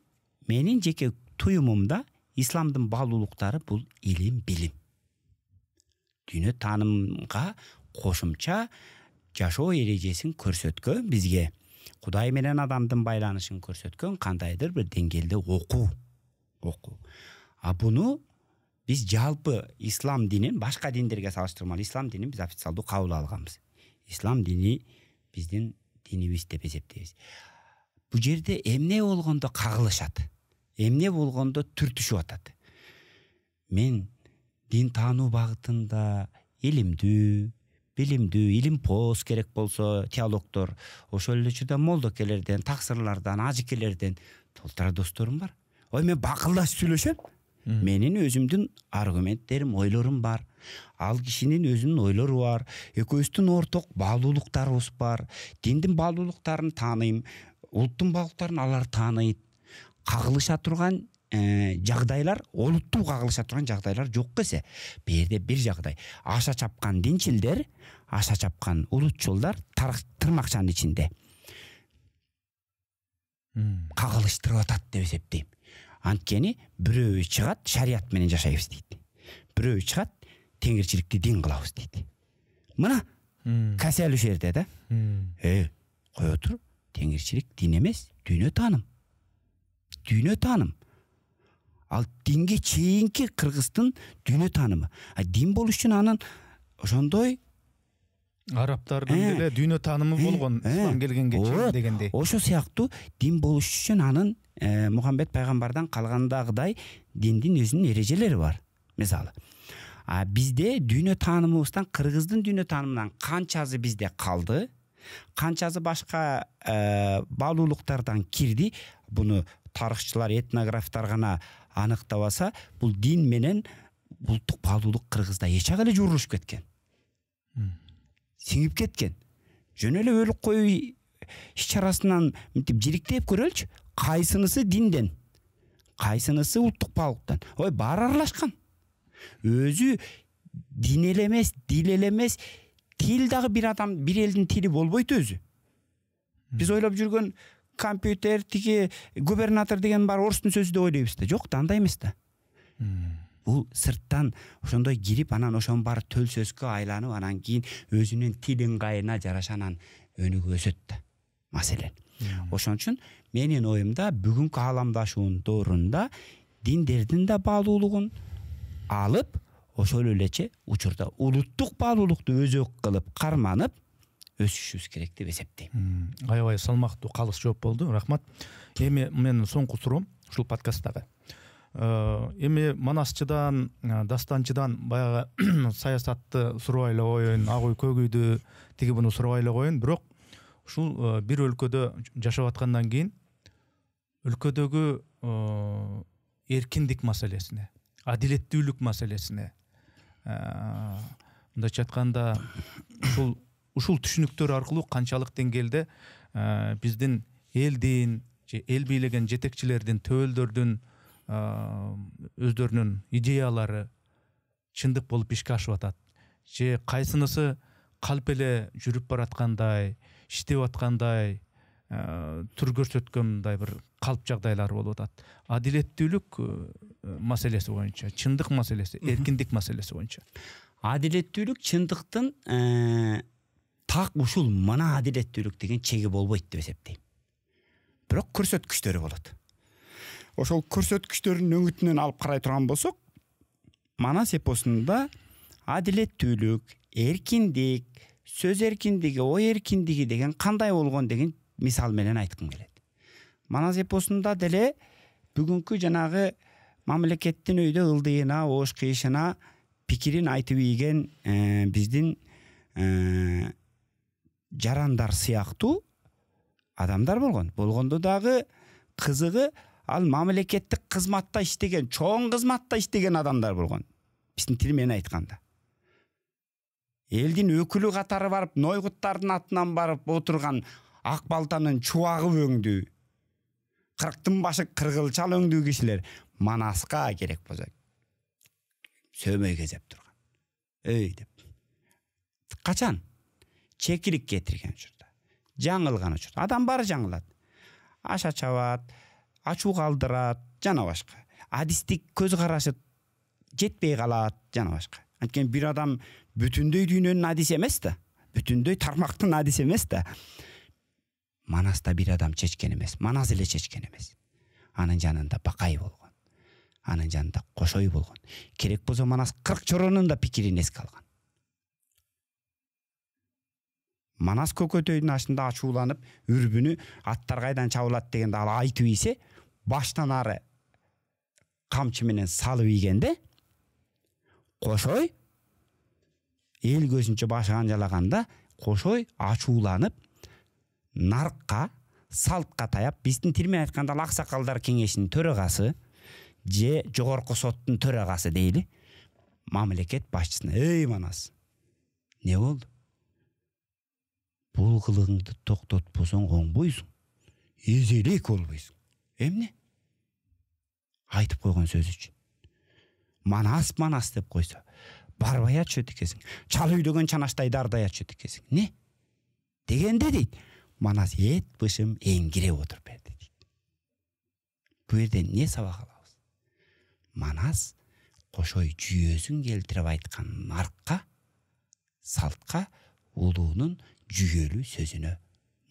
менин жеке туюмумда исламдын баалуулуктары бул илим, билим. Дүйнө таанымга кошумча жашоо эрежесин көрсөткөн, бизге Кудай менен адамдын байланышын көрсөткөн кандайдыр бир деңгээлде окуу. А буну биз жалпы ислам динин башка диндерге салыштырмалуу ислам динин биз официалдуу кабыл алганбыз. Ислам дини биздин динибиз деп эсептейбиз. Бул жерде эмне болгондо кагылышат, эмне болгондо түртүшүп атат. Мен дин таануу багытында илимдүү, билимдүү, илимпоз керек болсо теологдор, ошол эле учурда молдокелерден, таксырлардан, ажыкелерден толтура досторум бар. Ой, мен бакылдашып сүйлөшөм. Менин өзүмдүн аргументтерим, ойлорум бар. Ал кишинин өзүнүн ойлору бар. Экөөбүздүн орток баалуулуктарыбыз бар. Диндин баалуулуктарын тааныйм, улуттун баалуулуктарын алар тааныйт. Кагылыша турган жагдайлар, олуттуу кагылыша турган жагдайлар жок эсе. Бул жерде бир жагдай. Аша чапкан динчилдер, аша чапкан улутчулдар тырмакчанын ичинде кагылыштырып атат деп эсептейм. Анткени бирөө чыгат, шарият менен жашайбыз дейт. Бирөө чыгат, теңирчиликти дин кылабыз дейт. Мына касиал ушул жерде да. Кое тур, теңирчилик дин эмес, дүйнө тааным. Дүйнө тааным. Ал динге чейинки кыргыздын дүйнө таанымы. Дин болуш үчүн анын ошондой арабтардын деле дүйнө таанымы болгон ислам келгенге чейин дегендей. Ошо сыяктуу дин болуш үчүн анын Мухаммед пайгамбардан калгандагыдай диндин өзүнүн эрежелери бар. Мисалы, бизде дүйнө таанымыбыздан, кыргыздын дүйнө таанымынан канчасы бизде калды, канчасы башка баалуулуктардан кирди, буну тарыхчылар, этнографтар гана аныктабаса, бул дин менен улуттук баалуулук кыргызда эч эле жуурушуп кеткен. Сиңип кеткен. Жөн эле өлүк кой иш-чарасынан мынтип жириктеп көрөлчү. Кайсынысы динден, кайсынысы улуттук баалуулуктан. Ой, баары аралашкан. Өзү дин эле эмес, дил эле эмес, тил дагы бир адам, бир элдин тили болбойт өзү. Биз ойлоп жүргөн компьютер, тиги губернатор деген бар орустун сөзү деп ойлойбуз да. Жок да, андай эмес да. Бул сырттан ошондой кирип, анан ошонун баары төл сөзгө айланып, анан кийин өзүнүн тил ыңгайына жараша анан өнүгүп өсөт да. Маселен. Ошон үчүн менин оюмда бүгүнкү ааламдашуунун доорунда диндердин да баалуулугун алып, ошол элече учурда улуттук баалуулукту өзөк кылып карманып өсүшүбүз керек деп эсептейм. Аябай салмактуу калыс жооп болду. Рахмат. Эми менин соңку суроом ушул подкасттагы. Эми манасчыдан, дастанчыдан баягы саясатты сурабай эле коеюн, ак үй көк үйдү тиги буну сурабай эле коеюн, бирок ушул бир өлкөдө жашап аткандан кийин өлкөдөгү эркиндик маселесине, адилеттүүлүк маселесине, мындайча айтканда ушул түшүнүктөр аркылуу канчалык деңгээлде биздин элдин же эл бийлеген жетекчилердин, төбөлдөрдүн өздөрүнүн идеялары чындык болуп ишке ашып атат, же кайсынысы калп эле жүрүп бараткандай, иштеп аткандай, тур көрсөткөндай бир калп жагдайлар болуп атат. Адилеттүүлүк маселеси боюнча, чындык маселеси, эркиндик маселеси боюнча. Адилеттүүлүк чындыктын так ушул мына адилеттүүлүк деген чеги болбойт деп эсептейм. Бирок көрсөткүчтөрү болот. Ошол көрсөткүчтөрдүн өңүтүнөн алып карай турган болсок, Манас эпосунда адилеттүүлүк, эркиндик, сөз эркиндиги, ой эркиндиги деген кандай болгон деген мисал менен айткым келет. Манас эпосунда деле бүгүнкү жанагы мамлекеттин өйдө ылдыйына, оош кыйышына пикирин айтып ийген биздин жарандар сыяктуу адамдар болгон. Болгондо дагы кызыгы ал мамлекеттик кызматта иштеген, чоң кызматта иштеген адамдар болгон. биздин тил менен айтканда. Элдин өкүлү катары барып, нойгуттардын атынан барып отурган ак балтанын чубагы өңдүү, 40-тын башы кыргылчал өңдүү кишилер Манаска керек болсо сөмөй кезеп турган. Эй деп. Качан? Чекилик кетирген учурда. Жаңылган учурда. Адам баары жаңылат. Аша чабат, ачуу калдырат, жана башка. Адистик көз карашы жетпей калат, жана башка. Анткени бир адам бүтүндөй дүйнөнүн адиси эмес да. Бүтүндөй тармактын адиси эмес да. Манаста бир адам чечкен эмес, Манас эле чечкен эмес. Анын жанында Бакай болгон. Анын жанында Кошой болгон. Керек болсо Манас 40 чоронун да пикирин эске алган. Манас көкөтөйдүн ашында ачууланып, үрбүнү аттар кайдан чабылат дегенде ал айтып ийсе, баштан ары камчы менен салып ийгенде, Кошой эл көзүнчө башы анжалаганда, Кошой ачууланып, наркка, салтка таяп, биздин тил менен айтканда Аксакалдар кеңешинин төрагасы же жогорку соттун төрагасы дейли, мамлекет башчысына: "Эй Манас, не болду? Бул кылыгыңды токтотпосоң оңбойсуң. Эзелек болбойсуң. Эмне?" Айтып койгон сөз үчүн. Манас деп койсо, барбай атчу экенсиң. Чал үйдөгөн чанаштай дардай атчу экенсиң. Не? Дегенде дейт, Манас эт бышым эңгире отуруп берди дейт. Бу жерде не сабак алабыз? Манас Кошой жүйөсүн келтирип айткан наркка, салтка, улуунун жүйөлүү сөзүнө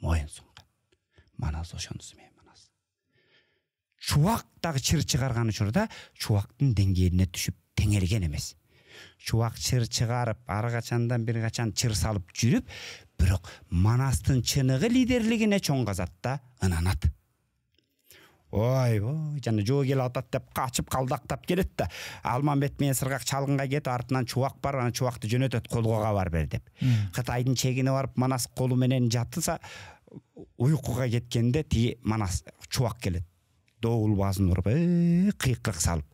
моюн сунган. Манас ошонусу менен Манас. Чубак дагы чыр чыгарган учурда чубактын деңгээлине түшүп теңелген эмес. Чубак чыр чыгарып, ары качандан бир качан чыр салып жүрүп, бирок Манастын чыныгы лидерлигине чоң казатта ынанат. Ой, жана жоо келип атат деп качып калдактап келет да, Алмамбет менен Сыргак чалгынга кетип, артынан чубак бар, ана чубакты жөнөтөт, колго кабар бер деп. Кытайдын чегине барып Манас колу менен жатса, уйкуга кеткенде тиги Манас чубак келет. Доул базын уруп, кыйкырык салып,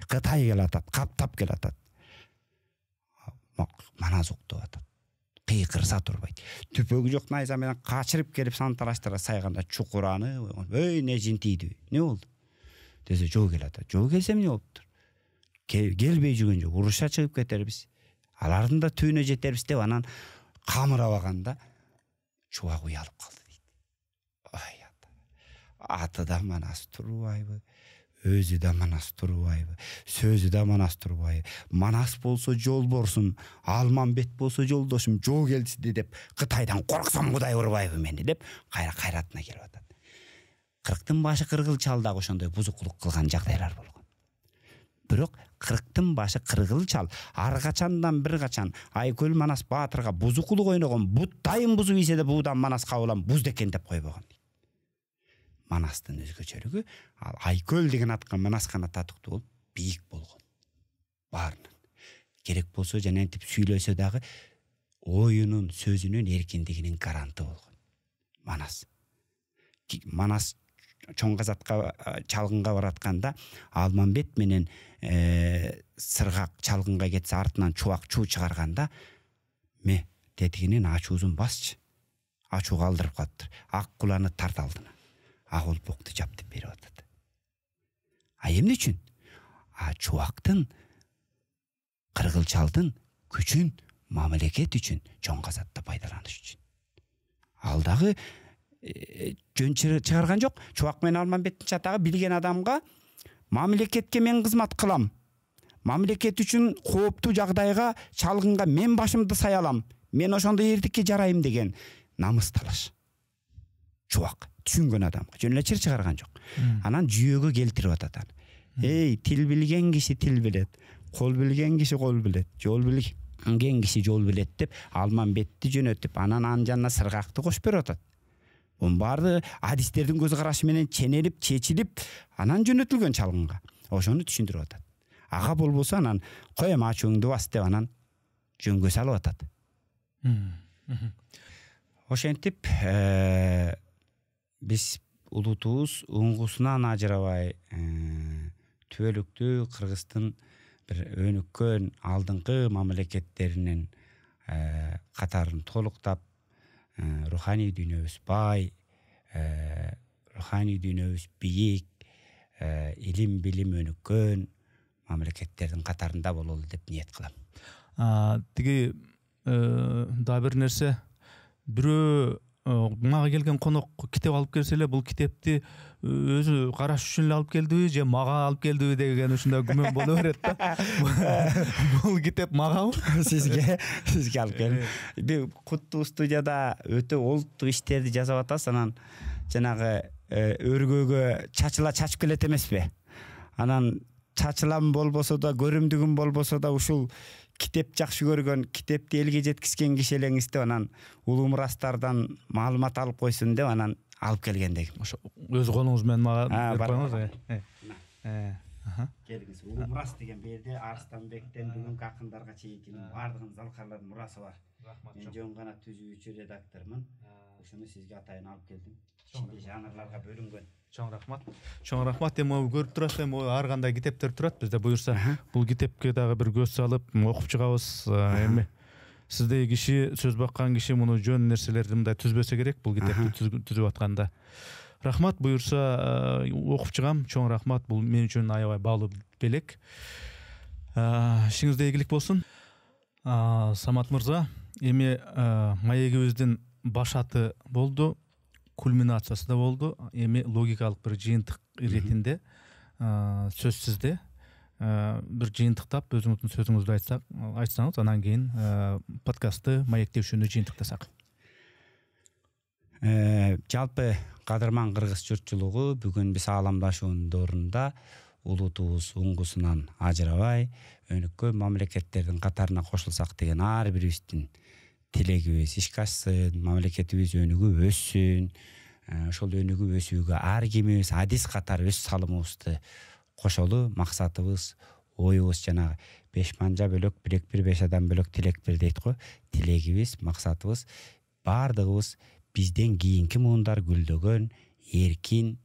Кытай келип атат, каптап келип атат. Манас уктуп атат. Кыйкырса турбайт. Түпөгү жок найза менен качырып келип санталаштыра сайганда чукураны, не жинтийди, не болду? Десе, жоо келип атат. Жоо келсе эмне болуптур? Келбей жүргөн жок, уруша чыгып кетербиз. Алардын да түбүнө жетербиз деп анан камырабаганда чубак уялып калды дейт. Ой, аты да Манас турбайбы? Өзү да Манас турбайбы? Сөзү да Манас турбайбы? Манас болсо жолборсум, Алмамбет болсо жолдошум, жоо келди деп, Кытайдан корксом Кудай урбайбы мени деп, кайратына келип атат. 40-тын башы кыргылчал дагы ошондой бузукулук кылган жагдайлар болгон. Бирок 40-тын башы кыргылчал ар качандан бир качан Айкөл Манас Баатырга бузукулук ойногон, буттайын бузуп ийсе да буудан Манаска улам буз декен деп койбогон. Манастын өзгөчөлүгү, ал Айкөл деген атка Манаскана татыктуу болуп, бийик болгон. Баарынан. Керек болсо жана антип сүйлөсө дагы оюнун, сөзүнүн эркиндигинин гаранты болгон. Манас. Манас чоң казатка чалгынга баратканда Алмамбет менен Сыргак чалгынга кетсе, артынан чубак чуу чыгарганда, ме тетигинен ачуусун басчы. Ачуу калдырып калыптыр. Ак куланы тарт алдына. Ак олпокту жаптып берип атат. Эмне үчүн? Чубактын, кыргылчалдын күчүн мамлекет үчүн, чоң казатта пайдаланыш үчүн. Ал дагы жөн чыгарган жок. Чубак менен Алмамбеттин чатагы билген адамга мамлекетке мен кызмат кылам. Мамлекет үчүн кооптуу жагдайга, чалгынга мен башымды саялам. Мен ошондо эрдикке жарайм деген намыс талаш. Чубак түшүнгөн адамга жөн эле чыр чыгарган жок. Анан жүйөгө келтирип атат. Эй, тил билген киши тил билет, кол билген киши кол билет, жол билген киши жол билет деп Алмамбетти жөнөтүп, анан анын жанына Сыргакты кошуп берип атат. Мунун баары адистердин көз карашы менен ченелип, чечилип, анан жөнөтүлгөн чалгынга. Ошону түшүндүрүп атат. Ага болбосо анан коем ачууңду бас деп анан жөнгө салып атат. Ошентип биз улутубуз уңгусунан ажырабай түбөлүктүү Кыргыздын бир өнүккөн алдыңкы мамлекеттеринин катарын толуктап, руханий дүйнөбүз бай, руханий дүйнөбүз бийик, илим билим өнүккөн мамлекеттердин катарында бололу деп ниет кылам. Тиги да бир нерсе, бирөө мага келген конок китеп алып келсе эле, бул китепти өзү караш үчүн эле алып келдиби же мага алып келдиби деген ушундай күмөн боло берет да. Бул китеп магабы? Сизге алып келдим. Бир Куттуу студияда өтө олуттук иштерди жасап атасыз, анан жанагы өргөөгө чачып келет эмеспи? Анан чачылам болбосо да, көрүмдүгүм болбосо да ушул китеп жакшы көргөн, китепти элге жеткизген киши элеңиз деп, анан улуу мурастардан маалымат алып койсун деп анан алып келгендегим. Ошо өз колуңуз менен мага берип коюңуз. Келиңиз. Улуу мурас деген бу жерде Арыстанбектен бүгүнкү акындарга чейинки баардыгынын залкарлардын мурасы бар. Мен жөн гана түзүүчү редактормун. Ушуну сизге атайын алып келдим. Ичинде жанрларга бөлүнгөн. Чоң рахмат. Чоң рахмат. Эми көрүп турасыз, эми ар кандай китептер турат бизде. Буюрса, бул китепке дагы бир көз салып, окуп чыгабыз. Эми сиздей киши, сөз баккан киши муну жөн нерселерди мындай түзбөсө керек, бул китепти түзүп атканда. Рахмат, буюрса окуп чыгам. Чоң рахмат. Бул мен үчүн аябай баалуу белек. Ишиңизде ийгилик болсун. Самат мырза, эми маегибиздин баш аты болду, кульминациясы да болду. Эми логикалык бир жыйынтык иретинде сөз сизде. Бир жыйынтыктап өзүңүздүн сөзүңүздү айтсаңыз, анан кийин подкастты маектешүүнү жыйынтыктасак. Жалпы кадырман кыргыз журтчулугу бүгүн биз ааламдашуунун доорунда улутубуз уңгусунан ажырабай өнүккөн мамлекеттердин катарына кошулсак деген ар бирибиздин тилегибиз ишке ашсын, мамлекетибиз өнүгүп өссүн. Ошол өнүгүп өсүүгө ар кимибиз адис катары өз салымыбызды кошолу. Максатыбыз, оюбуз жанагы 5 манжа бөлөк, билек бир 5 адам бөлөк тилек бир дейт го. Тилегибиз, максатыбыз баардыгыбыз бизден кийинки муундар гүлдөгөн, эркин,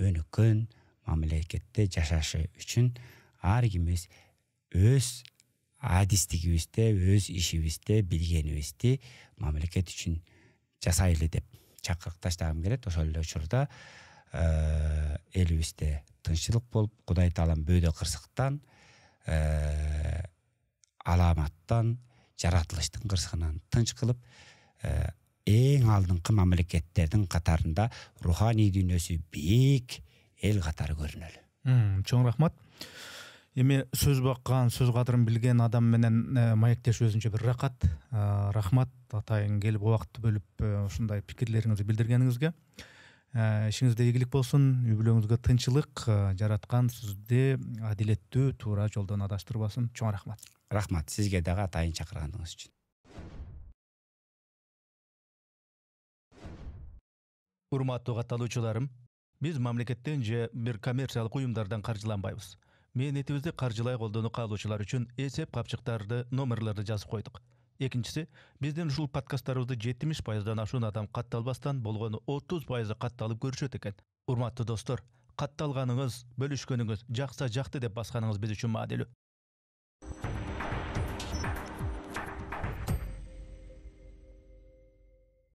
өнүккөн мамлекетте жашашы үчүн ар кимибиз өз адистигибизде, өз ишибизде билгенибизди мамлекет үчүн жасайлы деп чакырык таштагым келет. Ошол эле учурда элибизде тынччылык болуп, Кудай таалам бөөдө кырсыктан, аламаттан, жаратылыштын кырсыгынан тынч кылып, эң алдыңкы мамлекеттердин катарында руханий дүйнөсү бийик эл катары көрүнөлү. Чоң рахмат. Эми сөз баккан, сөз кадырын билген адам менен маектеш өзүнчө бир ракат. Рахмат атайын келип убакытты бөлүп ушундай пикирлериңизди билдиргениңизге. Ишиңизде ийгилик болсун, үй бүлөңүзгө тынчылык, жараткан сизди адилеттүү, туура жолдон адаштырбасын. Чоң рахмат. Рахмат сизге дагы атайын чакырганыңыз үчүн. Урматтуу катталуучуларым, биз мамлекеттен же бир коммерциялык уюмдардан каржыланбайбыз. Мээнетибизди каржылай колдонуу каалоочулар үчүн эсеп капчыктарды, номерлерди жазып койдук. Экинчиси, биздин ушул подкасттарыбызды 70%дан ашуун адам катталбастан болгону 30% катталып көрүшөт экен. Урматтуу достор, катталганыңыз, бөлүшкөнүңүз, жакса жакты деп басканыңыз биз үчүн маанилүү.